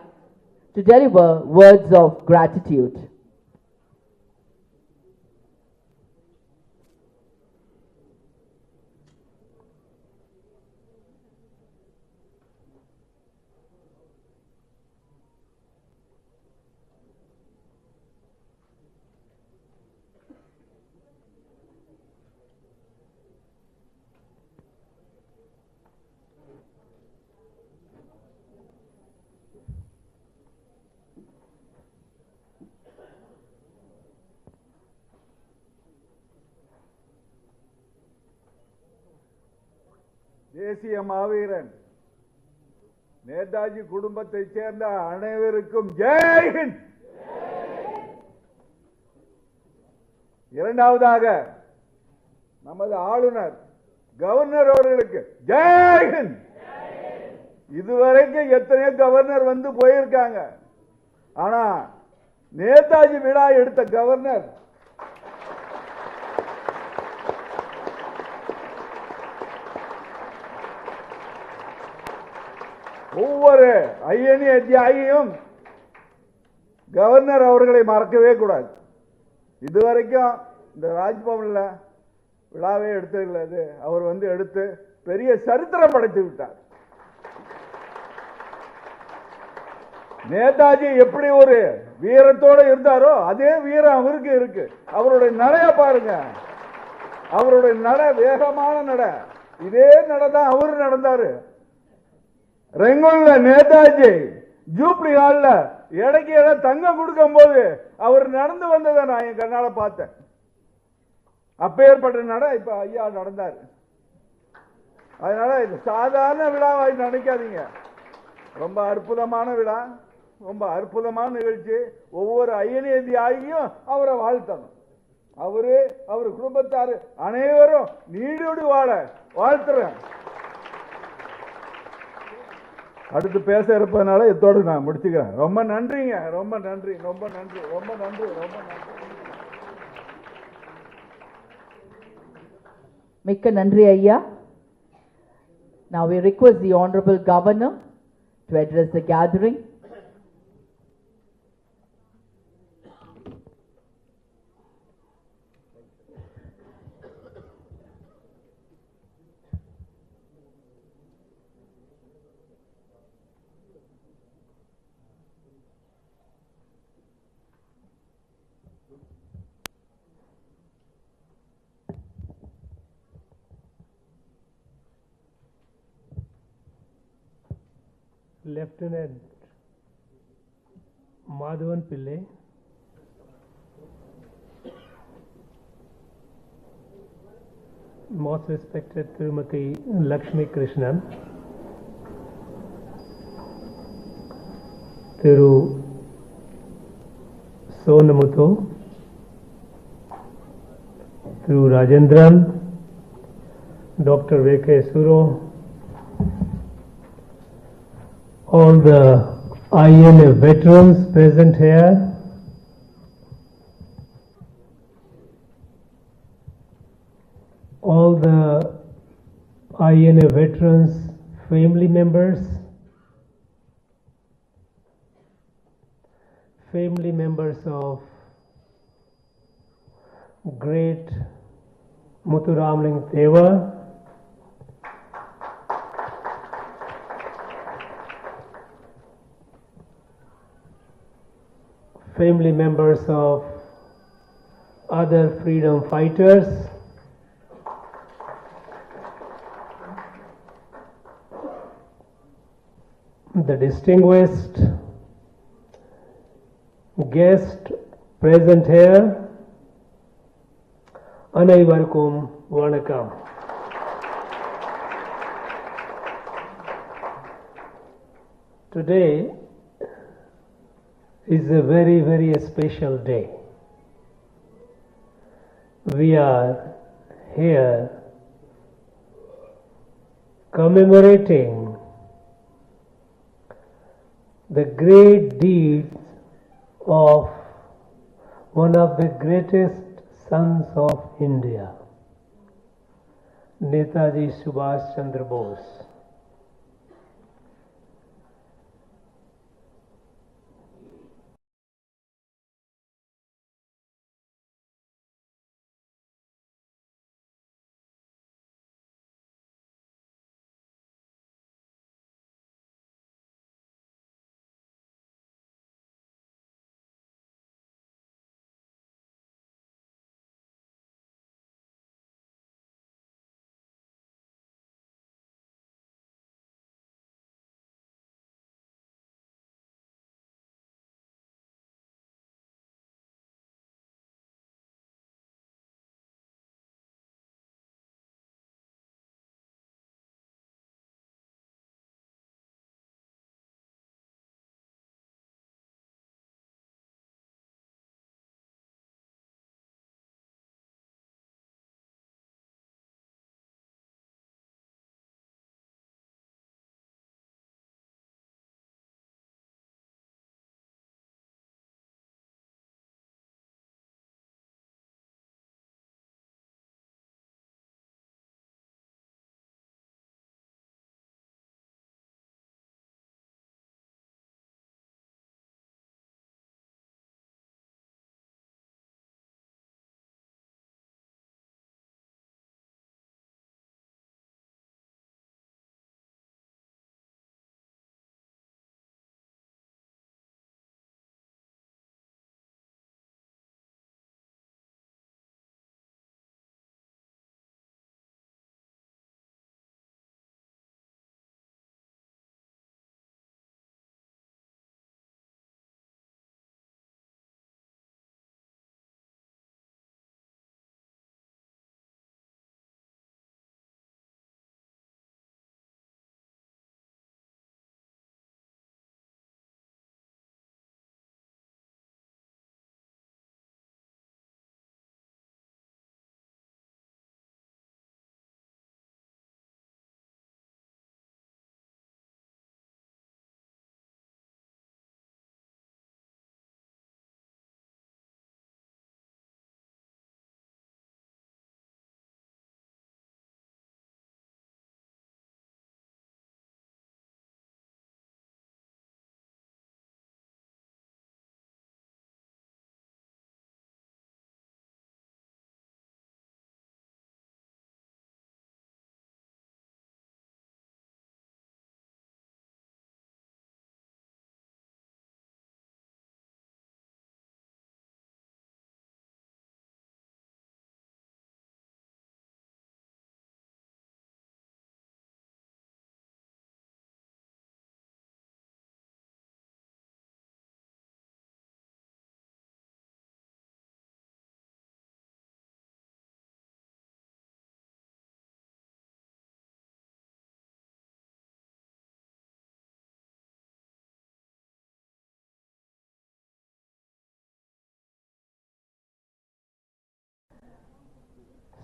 to deliver words of gratitude. தேசிய மாவீரன் நேதாஜி குடும்பத்தைச் சேர்ந்த அனைவருக்கும் ஜெய் ஹிந்த். இரண்டாவதாக நமது ஆளுநர் governor அவர்களுக்கு ஜெய் ஹிந்த். இதுவரைக்கும் எத்தனையோ கவர்னர் வந்து போயிருக்காங்க. ஆனா நேதாஜி விழா எடுத்த கவர்னர் ஒவ்வொரு ஐஎன்ஏ தியாகியும் கவர்னர் அவர்களை மறக்கவே கூடாது. இதுவரைக்கும் இந்த ராஜ்பவன்ல விழாவே எடுத்ததில்லை. அது அவர் வந்து எடுத்து பெரிய சரித்திரம் படைத்து விட்டார். நேதாஜி எப்படி ஒரு வீரத்தோட இருந்தாரோ அதே வீரம் அவருக்கு இருக்கு. அவருடைய நடைய பாருங்க, அவருடைய நட வேகமான நட. இதே நடதான் அவரு நடந்தாரு. ரெங்கூன்ல நேதாஜி ஜூப்ளி ஹால்ல எடைக்கு எடை தங்கம் கொடுக்கும் போது அவர் நடந்து வந்ததை நான் என் கண்ணால பார்த்தேன். அப்பேற்பட்ட நட இப்ப ஐயா நடந்தாரு. அதனால இது சாதாரண விழாவாய் நினைக்காதீங்க. ரொம்ப அற்புதமான விழா, ரொம்ப அற்புதமான நிகழ்ச்சி. ஒவ்வொரு ஐயனிய தியாகியும் அவரை வாழ்த்தணும். அவர் குடும்பத்தார் அனைவரும் நீடோடி வாழ வாழ்த்துறேன். அடுத்து பேச இருப்பதனால இதோடு நான் முடிச்சுக்கிறேன். ரொம்ப நன்றிங்க. ரொம்ப நன்றி, ரொம்ப நன்றி, ரொம்ப நன்றி, ரொம்ப நன்றி. மிக்க நன்றி ஐயா. Now we request the Honorable Governor to address the gathering. Lieutenant Madhavan Pillai, most respected Tirumati Lakshmi Krishnan, Thiru Sonamuthu, Thiru Rajendran, Dr. V.K. Suro, all the INA veterans present here, all the INA veterans, family members of great Muthuramling Deva, family members of other freedom fighters, the distinguished guest present here, அனைவருக்கும் வணக்கம். Today is a very, very special day. We are here commemorating the great deeds of one of the greatest sons of India, Netaji Subhash Chandra Bose.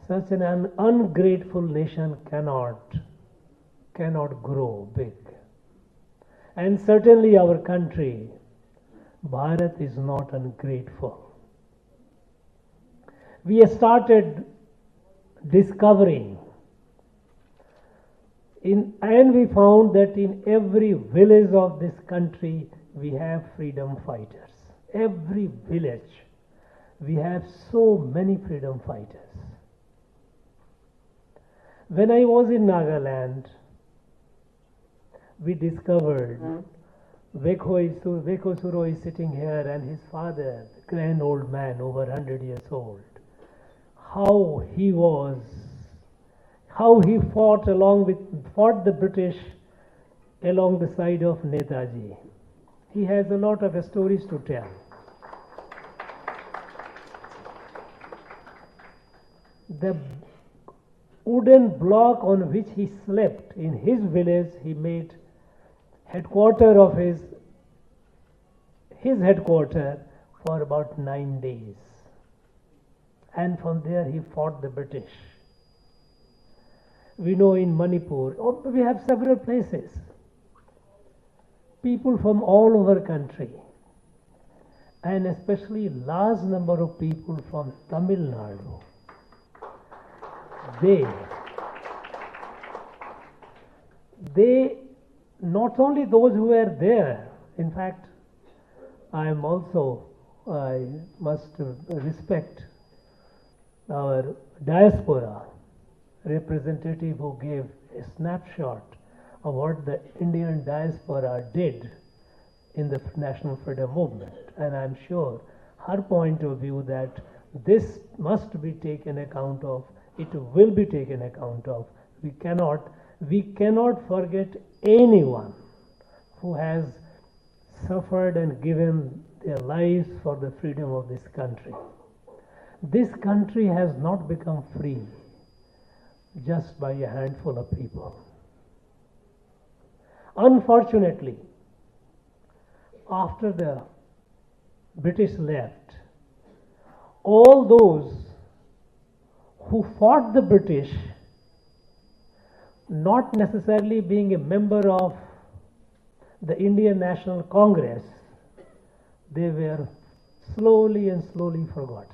such an ungrateful nation cannot grow big. And certainly our country, Bharat, is not ungrateful. We have started discovering and we found that in every village of this country we have freedom fighters. Every village we have so many freedom fighters. When I was in Nagaland, we discovered Veko Suro is sitting here and his father, the grand old man, over 100 years old, how he fought the British along the side of Netaji. He has a lot of stories to tell. The wooden block on which he slept in his village, he made headquarter of his headquarter for about 9 days. And from there he fought the British. We know in Manipur, we have several places. People from all over country, and especially large number of people from Tamil Nadu, they not only those who were there, in fact, I must respect our diaspora representative who gave a snapshot of what the Indian diaspora did in the national freedom movement. And I'm sure her point of view that this must be taken account of, it will be taken account of. We cannot forget anyone who has suffered and given their lives for the freedom of this country. This country has not become free just by a handful of people. Unfortunately, after the British left, all those who fought the British, not necessarily being a member of the Indian National Congress, they were slowly and slowly forgotten.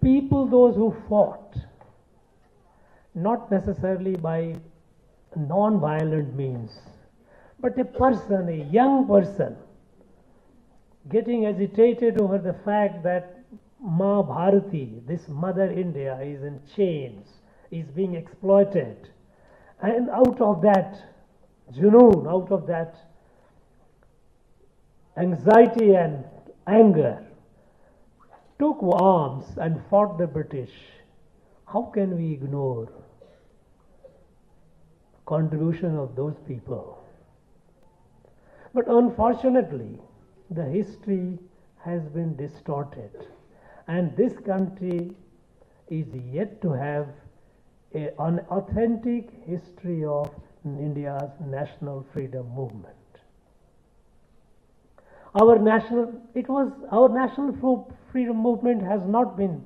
People, those who fought, not necessarily by non-violent means, but a person, a young person, getting agitated over the fact that Ma Bharati, this Mother India, is in chains, is being exploited, and out of that junoon, out of that anxiety and anger, took arms and fought the British. How can we ignore contribution of those people? But unfortunately, the history has been distorted, and this country is yet to have an authentic history of India's national freedom movement. Our national freedom movement has not been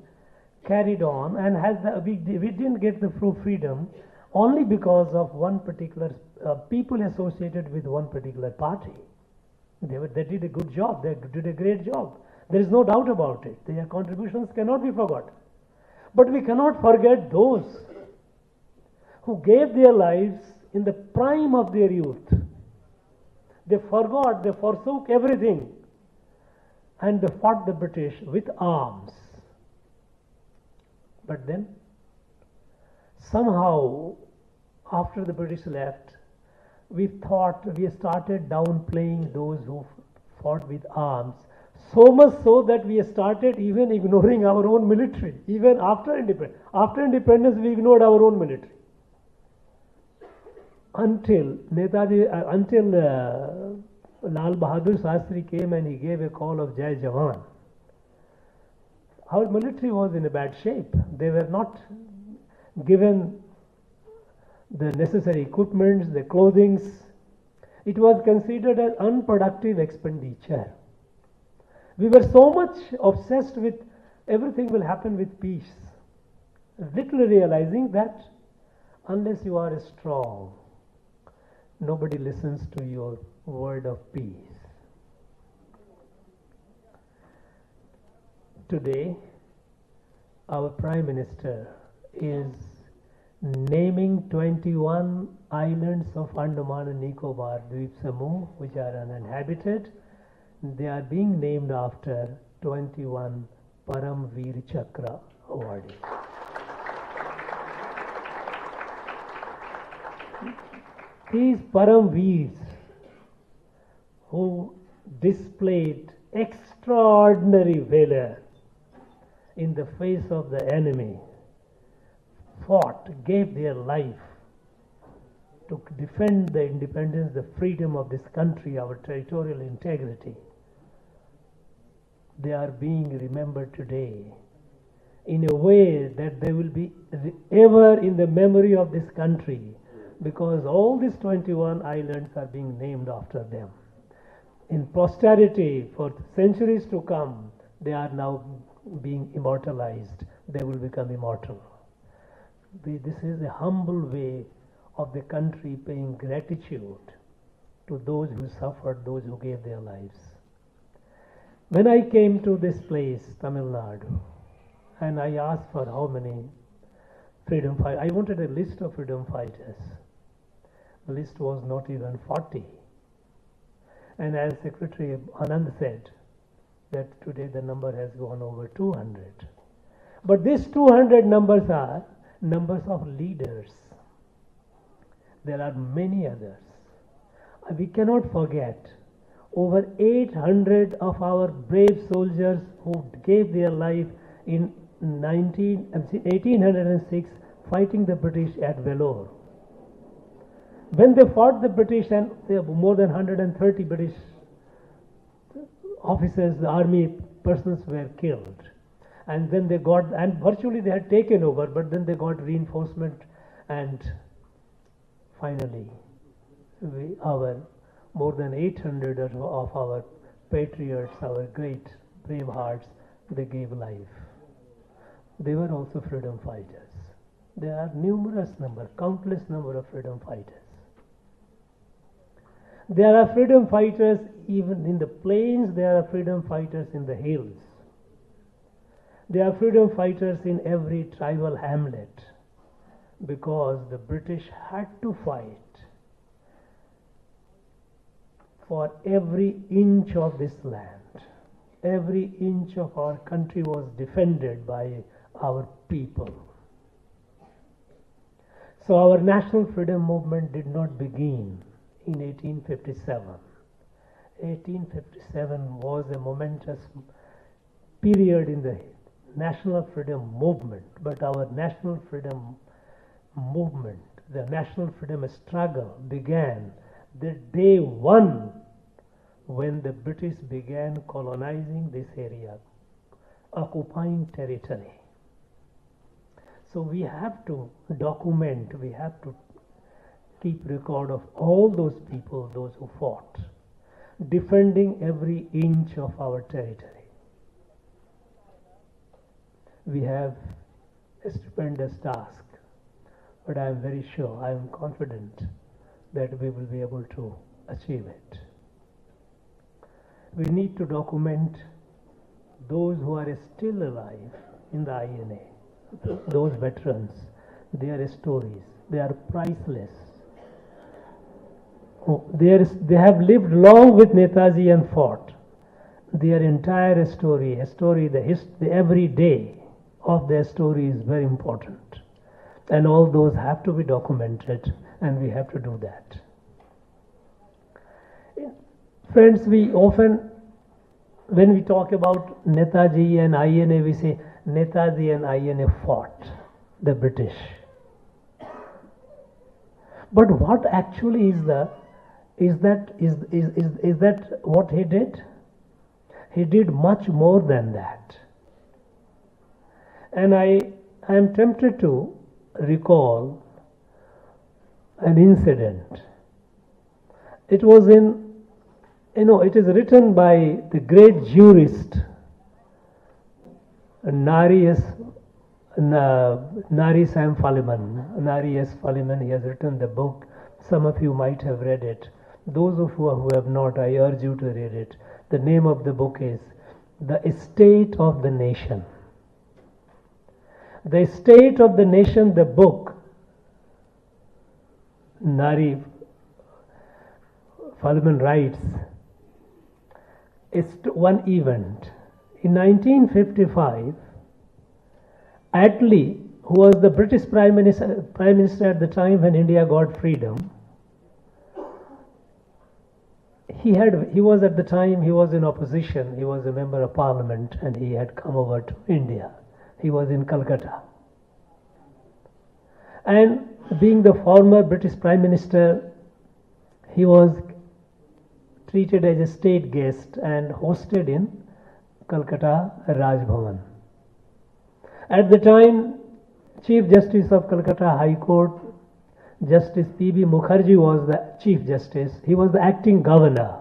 carried on, and we didn't get the freedom only because of one particular people associated with one particular party. They did a good job. They did a great job. There is no doubt about it. Their contributions cannot be forgotten. But we cannot forget those who gave their lives in the prime of their youth. They forsook everything, and they fought the British with arms. But then, somehow, after the British left, we started downplaying those who fought with arms, so much so that we started even ignoring our own military. Even after independence. After independence, we ignored our own military. Until Lal Bahadur Shastri came and he gave a call of Jai Jawan. Our military was in a bad shape. They were not given the necessary equipments, the clothings. It was considered as unproductive expenditure. We were so much obsessed with everything will happen with peace. little realizing that unless you are strong, nobody listens to your word of peace. Today, our Prime Minister is naming 21 islands of Andaman and Nicobar Dweep Samu, which are uninhabited. They are being named after 21 Param Veer Chakra awardees. These Param Veers who displayed extraordinary valor in the face of the enemy, fought, gave their life to defend the independence, the freedom of this country, our territorial integrity. They are being remembered today in a way that they will be ever in the memory of this country, because all these 21 islands are being named after them. In posterity, for centuries to come, they are now being immortalized. They will become immortal. This is a humble way of the country paying gratitude to those who suffered, those who gave their lives. When I came to this place, Tamil Nadu, and I asked for how many freedom fighters, I wanted a list of freedom fighters. The list was not even 40. And as Secretary Anand said, that today the number has gone over 200. But these 200 numbers are numbers of leaders. There are many others. We cannot forget over 800 of our brave soldiers who gave their life in 1806 fighting the British at Vellore. When they fought the British, and more than 130 British officers, the army persons were killed. And then they got, and virtually they had taken over, but then they got reinforcement, and finally our more than 800 of our patriots, our great brave hearts, they gave life. They were also freedom fighters. There are numerous number, countless number of freedom fighters. There are freedom fighters even in the plains, there are freedom fighters in the hills. There are freedom fighters in every tribal hamlet, because the British had to fight for every inch of this land. Every inch of our country was defended by our people. So our national freedom movement did not begin in 1857. 1857 was a momentous period in the national freedom movement, but our national freedom movement, the national freedom struggle began the day one when the British began colonizing this area, occupying territory. So we have to document, we have to keep record of all those people, those who fought, defending every inch of our territory. We have a stupendous task, but I am very sure, I am confident that we will be able to achieve it. We need to document those who are still alive in the INA, those veterans, their stories, they are priceless. They have lived long with Netaji and fought. Their entire story, the every day of their story is very important. And all those have to be documented, and we have to do that. Friends, we often, when we talk about Netaji and INA, we say Netaji and INA fought the British. But what actually is that what he did? He did much more than that. And I am tempted to recall an incident. It was it is written by the great jurist Narius Nari Sam Faliman, Nari S. Faliman, he has written the book. Some of you might have read it. Those of you who have not, I urge you to read it. The name of the book is The State of the Nation. The State of the Nation, the book, Nari Faliman writes, is one event. In 1955, Attlee, who was the British Prime Minister at the time when India got freedom, he was at the time, he was in opposition, he was a member of parliament, and he had come over to India. He was in Calcutta. And being the former British Prime Minister, he was treated as a state guest and hosted in Calcutta Raj Bhavan. At the time, Chief Justice of Calcutta High Court, Justice P.B. Mukherjee was the Chief Justice. He was the acting governor,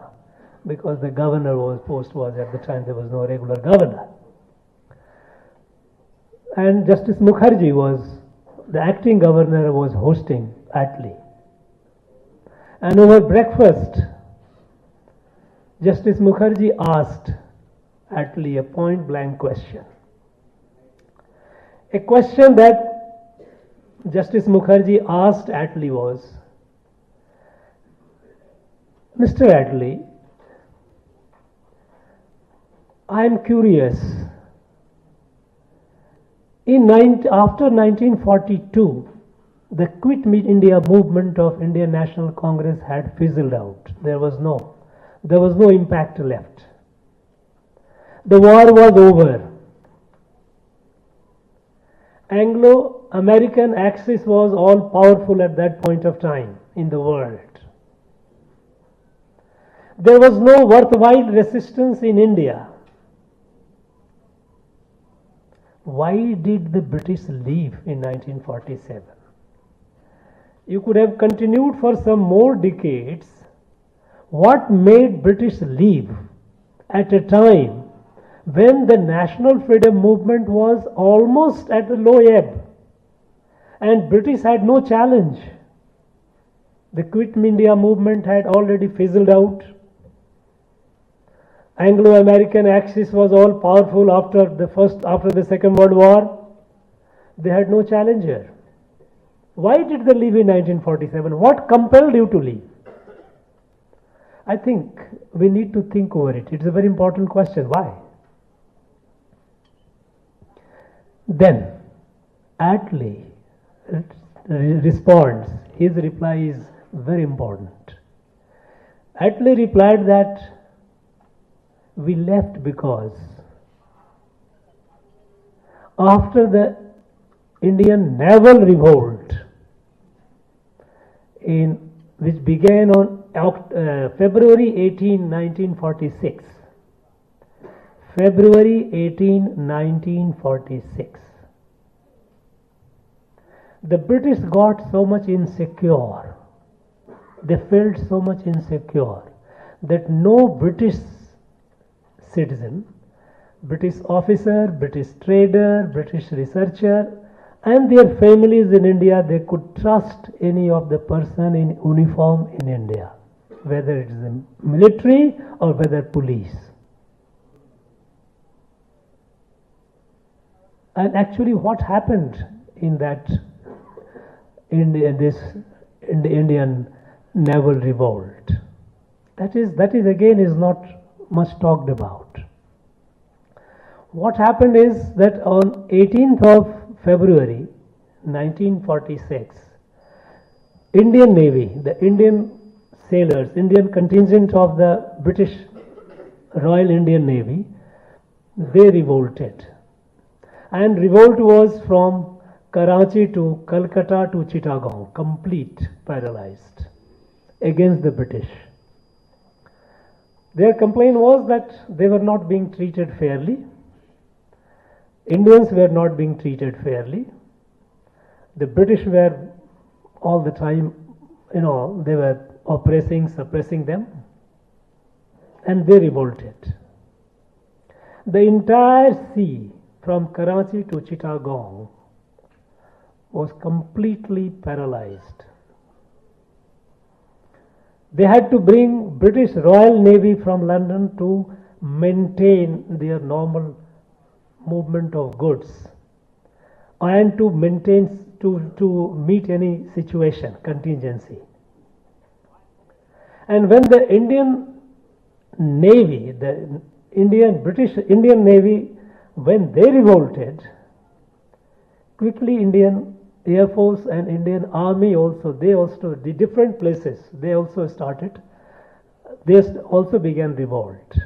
because the governor post was at the time, there was no regular governor. And Justice Mukherjee was, the acting governor was hosting Attlee. And over breakfast, Justice Mukherjee asked Attlee a point blank question. A question that Justice Mukherjee asked Attlee was, Mr. Attlee, I am curious. After 1942, the Quit India movement of Indian National Congress had fizzled out. There was no impact left. The war was over. Anglo-American Axis was all powerful at that point of time in the world. There was no worthwhile resistance in India. Why did the British leave in 1947? You could have continued for some more decades. What made British leave at a time when the national freedom movement was almost at the low ebb and British had no challenge? The Quit India movement had already fizzled out. Anglo-American Axis was all powerful after the Second World War. They had no challenger. Why did they leave in 1947? What compelled you to leave? I think we need to think over it. It's a very important question. Why? Then Attlee responds. His reply is very important. Attlee replied that we left because after the Indian naval revolt, which began on February 18, 1946. February 18, 1946. The British got so much insecure. They felt so much insecure that no British citizen, British officer, British trader, British researcher, and their families in India, they could trust any of the person in uniform in India, whether it is the military or whether police. And actually what happened in this Indian naval revolt, that is again is not much talked about. What happened is that on 18th of February 1946, Indian Navy, the Indian sailors, Indian contingent of the British Royal Indian Navy, they revolted. And revolt was from Karachi to Calcutta to Chittagong, complete paralyzed against the British. Their complaint was that they were not being treated fairly. Indians were not being treated fairly. The British were all the time, they were oppressing, suppressing them, and they revolted. The entire sea from Karachi to Chittagong was completely paralyzed. They had to bring British Royal Navy from London to maintain their normal movement of goods and to meet any situation, contingency. And when the Indian Navy, the Indian Navy, when they revolted, quickly Indian Air Force and Indian Army also, the different places, they also began revolt.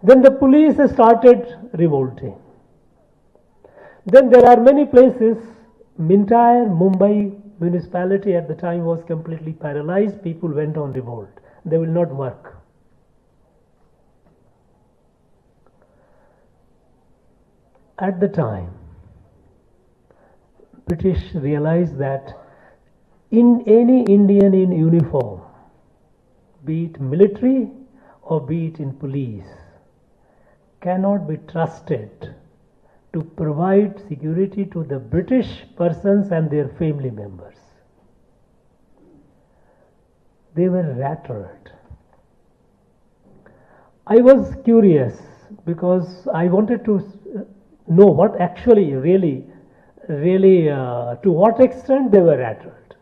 Then the police started revolting. Then there are many places, entire Mumbai municipality at the time was completely paralyzed, people went on revolt. They will not work. At the time, British realized that in any Indian in uniform, be it military or be it in police, cannot be trusted to provide security to the British persons and their family members. They were rattled. I was curious because I wanted to know what actually really to what extent they were rattled.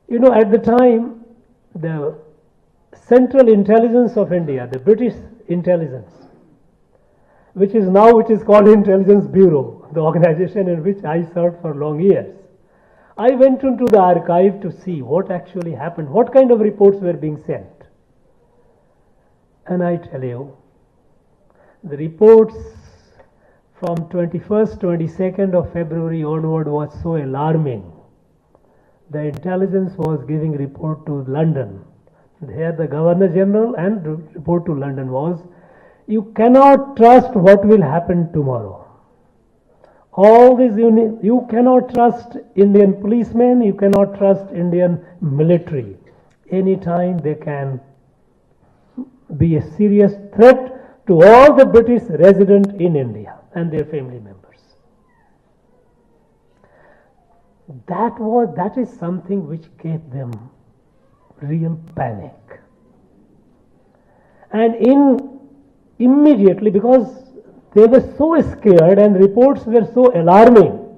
You know, at the time, the Central Intelligence of India, the British intelligence, which is called Intelligence Bureau, the organization in which I served for long years. I went into the archive to see what actually happened, what kind of reports were being sent. And I tell you, the reports from 21st, 22nd of February onward was so alarming. The intelligence was giving report to London. Here the Governor General and report to London was, you cannot trust what will happen tomorrow. All these you cannot trust Indian policemen, you cannot trust Indian military. Anytime they can be a serious threat to all the British residents in India and their family members. That is something which gave them real panic. And immediately, because they were so scared and reports were so alarming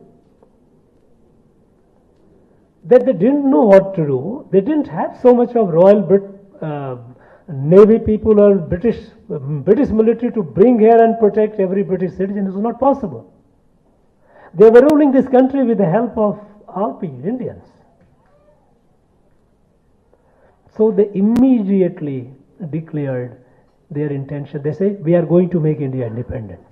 that they didn't know what to do. They didn't have so much of Navy people or British military to bring here and protect every British citizen. It was not possible. They were ruling this country with the help of our people, Indians. So they immediately declared their intention. They say, we are going to make India independent.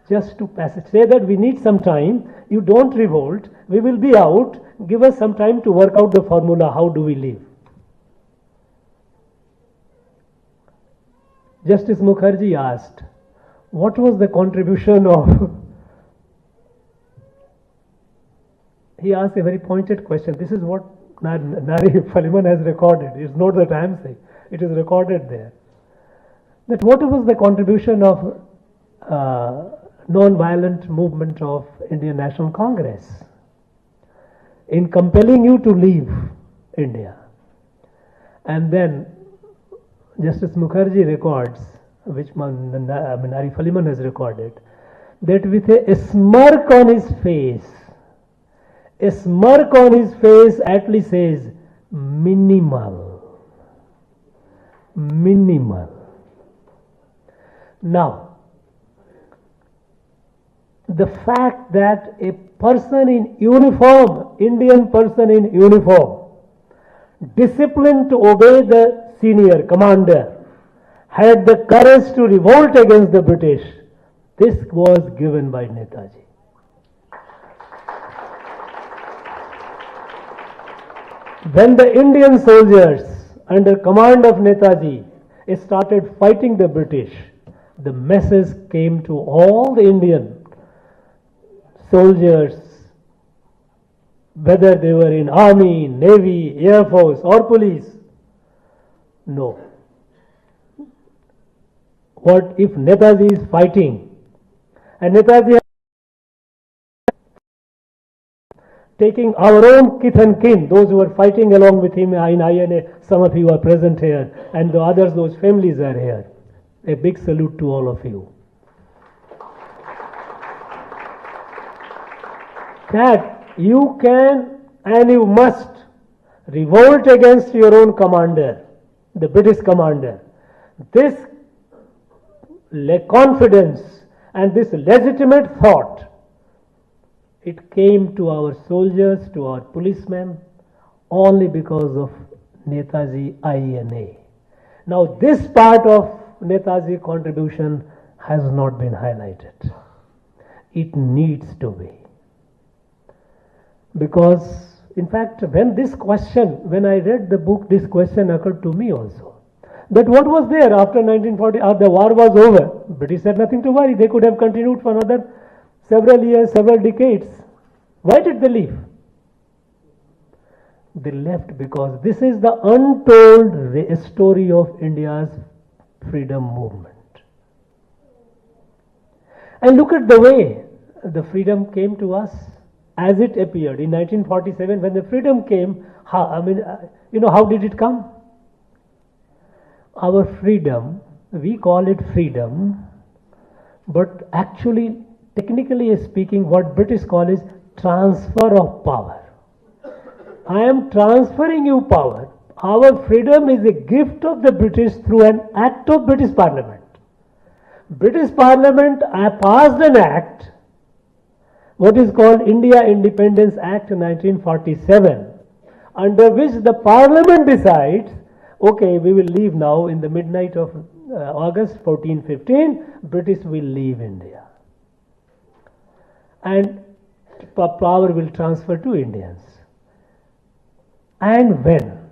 Just to pass it. Say that we need some time. You don't revolt. We will be out. Give us some time to work out the formula. How do we live? Justice Mukherjee asked, what was the contribution of... He asked a very pointed question. This is what Nari Faliman has recorded. It's not that I am saying. It is recorded there. That what was the contribution of non-violent movement of Indian National Congress in compelling you to leave India? And then Justice Mukherjee records, which Nari Faliman has recorded, that with a smirk on his face, actually says minimal. Now, the fact that a person in uniform, Indian person in uniform, disciplined to obey the senior commander, had the courage to revolt against the British, this was given by Netaji. When the Indian soldiers under command of Netaji started fighting the British, the message came to all the Indian soldiers, whether they were in army, navy, air force or police. No. What if Netaji is fighting and Netaji taking our own kith and kin, those who were fighting along with him in INA, some of you are present here, and the others, those families are here. A big salute to all of you. That you can and you must revolt against your own commander, the British commander. This confidence and this legitimate thought, it came to our soldiers, to our policemen, only because of Netaji INA. Now this part of Netaji's contribution has not been highlighted. It needs to be. Because, in fact, when I read the book, this question occurred to me also. That what was there after 1940, after the war was over? British had nothing to worry. They could have continued for another several years, several decades. Why did they leave? They left because this is the untold story of India's freedom movement. And look at the way the freedom came to us as it appeared in 1947 when the freedom came. How did it come? Our freedom, we call it freedom, but actually, technically speaking, what British call is transfer of power. I am transferring you power. Our freedom is a gift of the British through an act of British Parliament. British Parliament passed an act, what is called India Independence Act 1947, under which the Parliament decides, okay, we will leave now in the midnight of August 1415, British will leave India. And power will transfer to Indians. And when?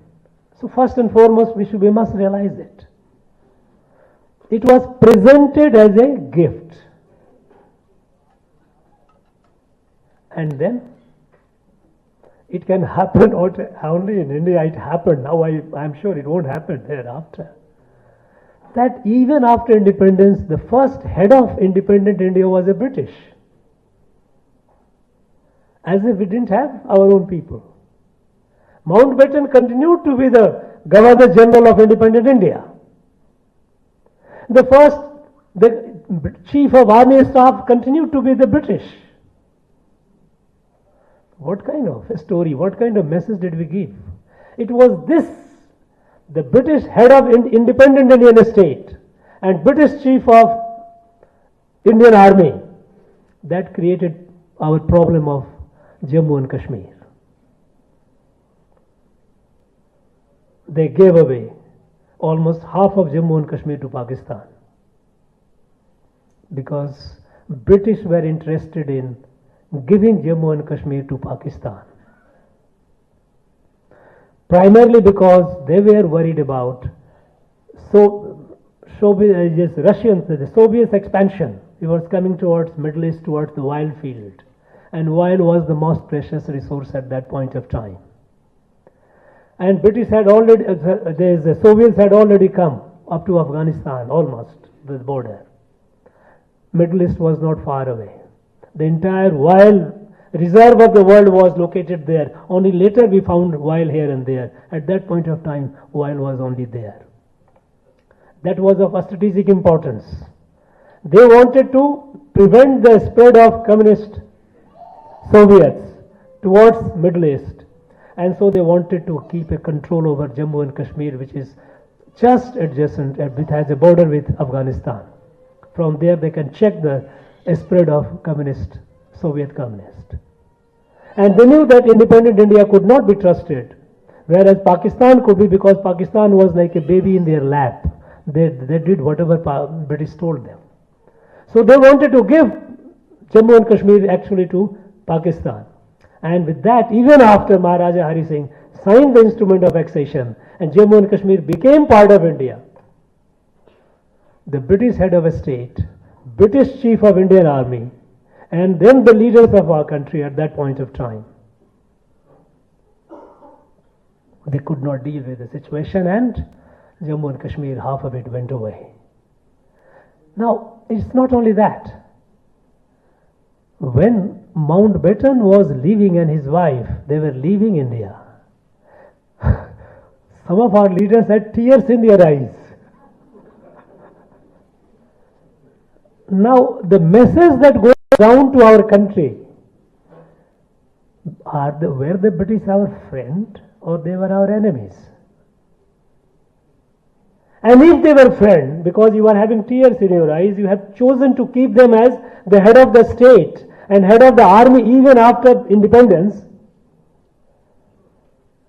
So first and foremost, we must realize it. It was presented as a gift. And then it can happen only in India. It happened. Now I'm sure it won't happen thereafter. That even after independence, the first head of independent India was a British. As if we didn't have our own people. Mountbatten continued to be the Governor General of independent India. The Chief of Army Staff continued to be the British. What kind of a story, what kind of message did we give? It was this, the British head of independent Indian state and British Chief of Indian Army, that created our problem of Jammu and Kashmir. They gave away almost half of Jammu and Kashmir to Pakistan because British were interested in giving Jammu and Kashmir to Pakistan. Primarily because they were worried about the Soviet expansion. It was coming towards Middle East, towards the oil field. And oil was the most precious resource at that point of time. And British had already, the Soviets had already come up to Afghanistan, almost the border. Middle East was not far away. The entire oil reserve of the world was located there. Only later we found oil here and there. At that point of time, oil was only there. That was of a strategic importance. They wanted to prevent the spread of communist Soviets towards Middle East. And so they wanted to keep a control over Jammu and Kashmir, which is just adjacent, it has a border with Afghanistan. From there they can check the spread of Soviet communist. And they knew that independent India could not be trusted, whereas Pakistan could be, because Pakistan was like a baby in their lap. They did whatever British told them. So they wanted to give Jammu and Kashmir actually to Pakistan. And with that, even after Maharaja Hari Singh signed the instrument of accession and Jammu and Kashmir became part of India, the British head of a state, British Chief of Indian Army, and then the leaders of our country at that point of time, they could not deal with the situation, and Jammu and Kashmir, half of it went away. Now, it's not only that. When Mountbatten was leaving and his wife, they were leaving India. Some of our leaders had tears in their eyes. Now, the message that goes down to our country, were the British our friend or they were our enemies? And if they were friends, because you are having tears in your eyes, you have chosen to keep them as the head of the state and head of the army even after independence,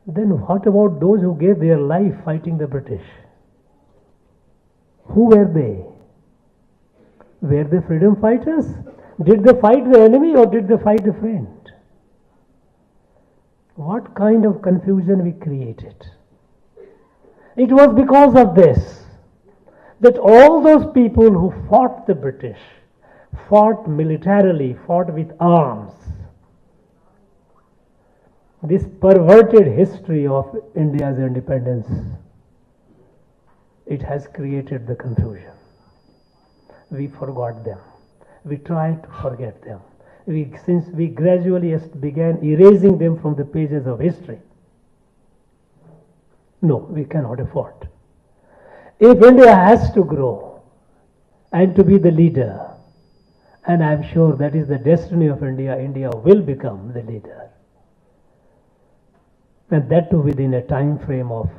then what about those who gave their life fighting the British? Who were they? Were they freedom fighters? Did they fight the enemy or did they fight a friend? What kind of confusion we created? It was because of this that all those people who fought the British, fought militarily, fought with arms, this perverted history of India's independence, it has created the confusion. We forgot them. We tried to forget them. Since we gradually began erasing them from the pages of history. No, we cannot afford. If India has to grow and to be the leader, and I am sure that is the destiny of India, India will become the leader. And that too within a time frame of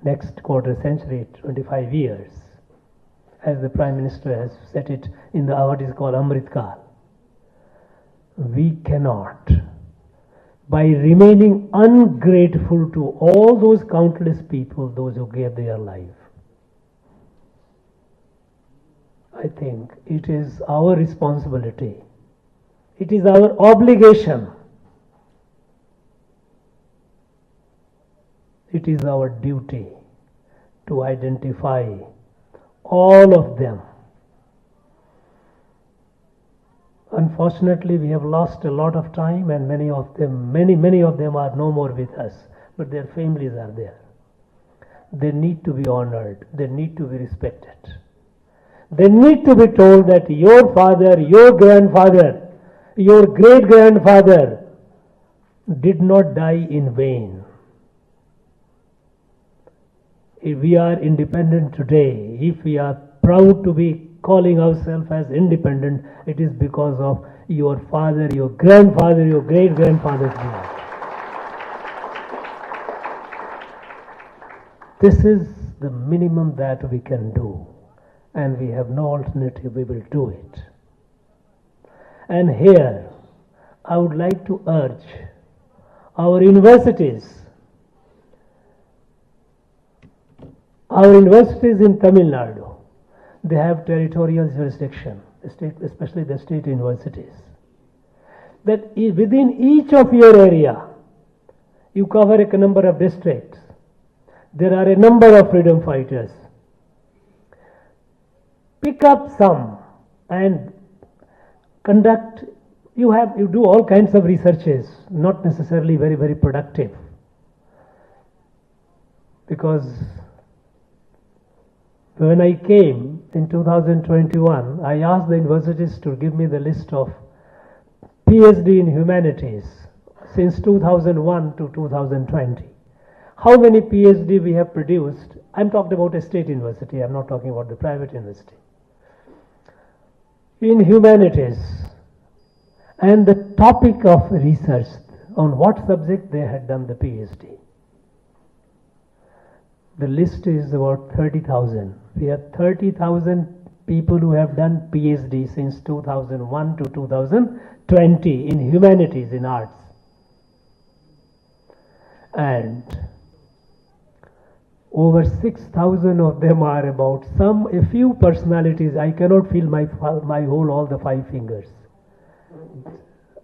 next quarter century, 25 years, as the Prime Minister has set it in the what is called Amrit Kal. We cannot, by remaining ungrateful to all those countless people, those who gave their life. I think it is our responsibility, it is our obligation, it is our duty to identify all of them. Unfortunately, we have lost a lot of time and many of them are no more with us, but their families are there. They need to be honored, they need to be respected. They need to be told that your father, your grandfather, your great-grandfather did not die in vain. If we are independent today, if we are proud to be calling ourselves as independent, it is because of your father, your grandfather, your great-grandfather's blood. This is the minimum that we can do, and we have no alternative, we will do it. And here, I would like to urge our universities in Tamil Nadu, they have territorial jurisdiction, especially the state universities, that within each of your area, you cover a number of districts. There are a number of freedom fighters. Pick up some and conduct, you do all kinds of researches, not necessarily very, very productive. Because when I came in 2021, I asked the universities to give me the list of PhD in humanities since 2001 to 2020. How many PhD we have produced? I'm talking about a state university, I'm not talking about the private university. In humanities, and the topic of research, on what subject they had done the PhD. The list is about 30,000. We have 30,000 people who have done PhD since 2001 to 2020 in humanities, in arts. And over 6,000 of them are about a few personalities. I cannot feel my whole, all the 5 fingers.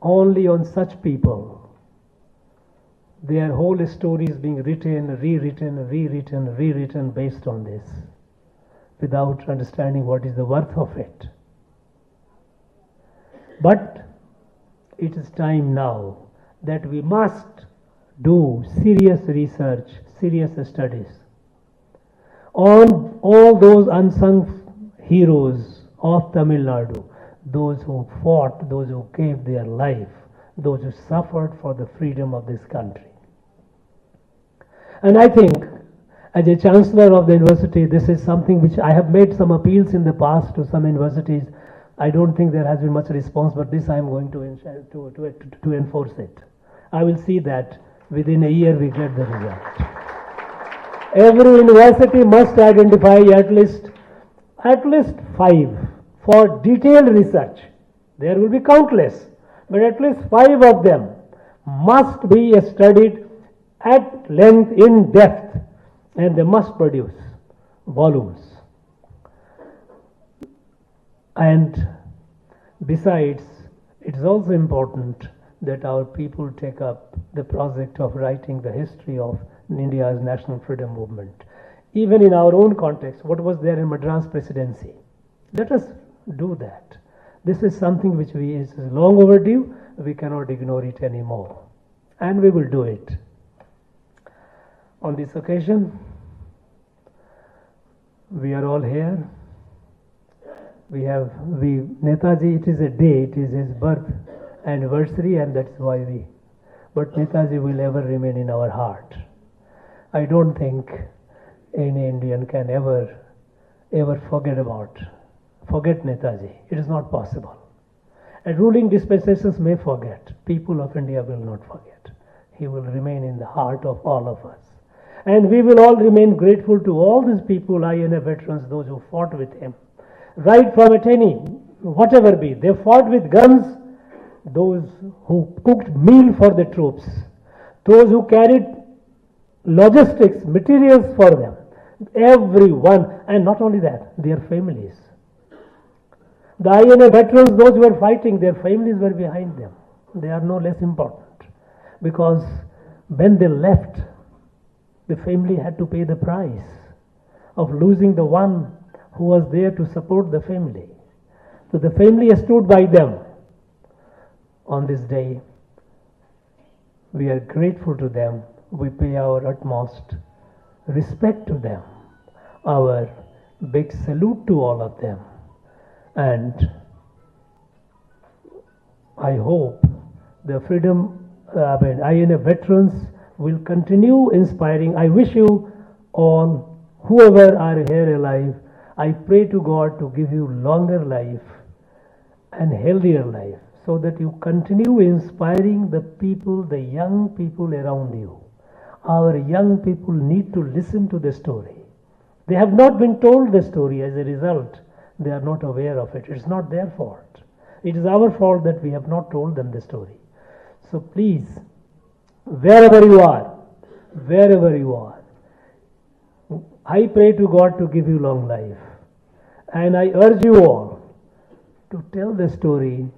Only on such people. Their whole story is being written, rewritten based on this, without understanding what is the worth of it. But it is time now that we must do serious research, serious studies on all those unsung heroes of Tamil Nadu, those who fought, those who gave their life those who suffered for the freedom of this country. And I think, as a chancellor of the university, this is something which I have made some appeals in the past to some universities. I don't think there has been much response, but this I am going to enforce it. I will see that within a year we get the result. Every university must identify at least 5 for detailed research. There will be countless, but at least 5 of them must be studied at length, in depth, and they must produce volumes. And besides, it is also important that our people take up the project of writing the history of India's national freedom movement. Even in our own context, what was there in Madras Presidency? Let us do that. This is something which is long overdue. We cannot ignore it anymore. And we will do it. On this occasion, we are all here. Netaji, it is a day, it is his birth anniversary, and that's why but Netaji will ever remain in our heart. I don't think any Indian can ever forget Netaji. It is not possible. And ruling dispensations may forget. People of India will not forget. He will remain in the heart of all of us. And we will all remain grateful to all these people, INA veterans, those who fought with him. Right from Ateni, whatever be, they fought with guns, those who cooked meal for the troops, those who carried logistics, materials for them, everyone, and not only that, their families. The INA veterans, those who were fighting, their families were behind them. They are no less important, because when they left, the family had to pay the price of losing the one who was there to support the family. So the family stood by them. On this day, we are grateful to them. We pay our utmost respect to them, our big salute to all of them. And I hope the INA veterans will continue inspiring. I wish you all, whoever are here alive, I pray to God to give you longer life and healthier life, so that you continue inspiring the people, the young people around you. Our young people need to listen to the story. They have not been told the story. As a result, they are not aware of it. It's not their fault. It is our fault that we have not told them the story. So please, wherever you are, I pray to God to give you long life. And I urge you all to tell the story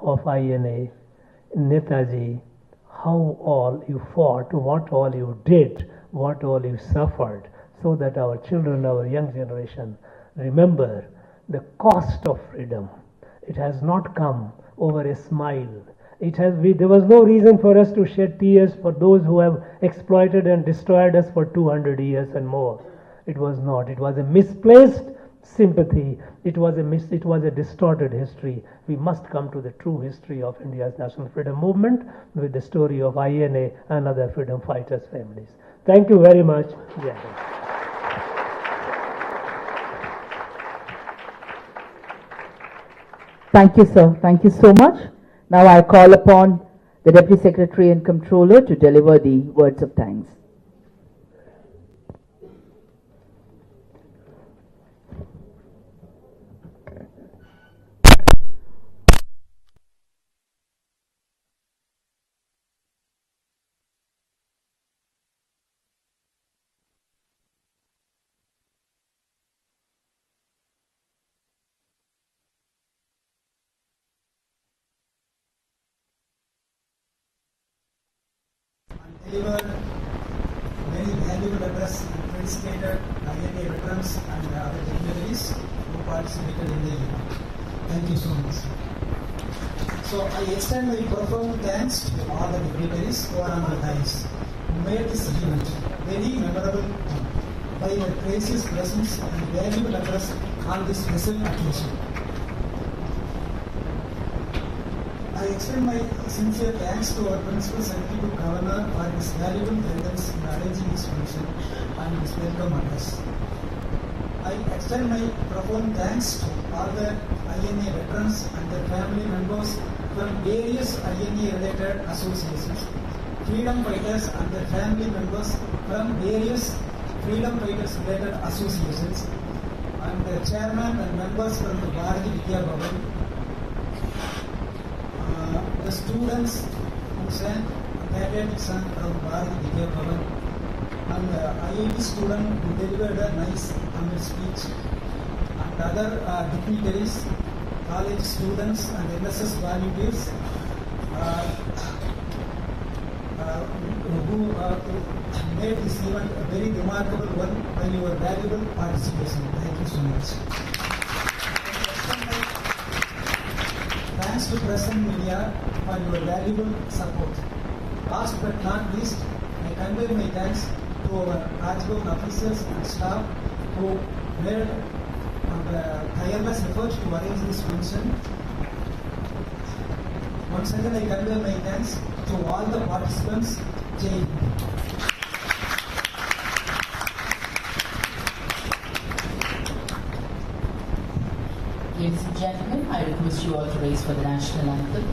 of INA, Netaji, how all you fought, what all you did, what all you suffered, so that our children, our young generation remember the cost of freedom. It has not come over a smile. There was no reason for us to shed tears for those who have exploited and destroyed us for 200 years and more. It was not. It was a misplaced sympathy. It was a distorted history. We must come to the true history of India's national freedom movement with the story of INA and other freedom fighters' families. Thank you very much. Yeah. Thank you, sir. Thank you so much. Now I call upon the Deputy Secretary and Comptroller to deliver the words of thanks. Delivered very valuable address and felicitated INA veterans and other dignitaries who participated in the event. Thank you so much. So I extend my profound thanks to all the dignitaries who are on the dais, who made this event very memorable by your gracious presence and valuable address on this special occasion. I extend my sincere thanks to our Principal Secretary to Governor for his valuable guidance in arranging this function and his welcome address. I extend my profound thanks to all the INA veterans and their family members from various INA-related associations, freedom fighters and their family members from various freedom fighters-related associations, and the chairman and members from the Bharati Vidya Bhavan, the students who sang patriotic song from Bharati Vidya Bhavan, and the IIT student who delivered a nice Tamil speech, and other dignitaries, college students and NSS volunteers who made this event a very remarkable one by your valuable participation. Thank you so much. Thanks to press and media for your valuable support. Last but not least, I convey my thanks to our Rajbhavan officers and staff who made tireless effort to arrange this function. Once again, I convey my thanks to all the participants. Jai Hind. Ladies and gentlemen, I request you all to raise for the national anthem.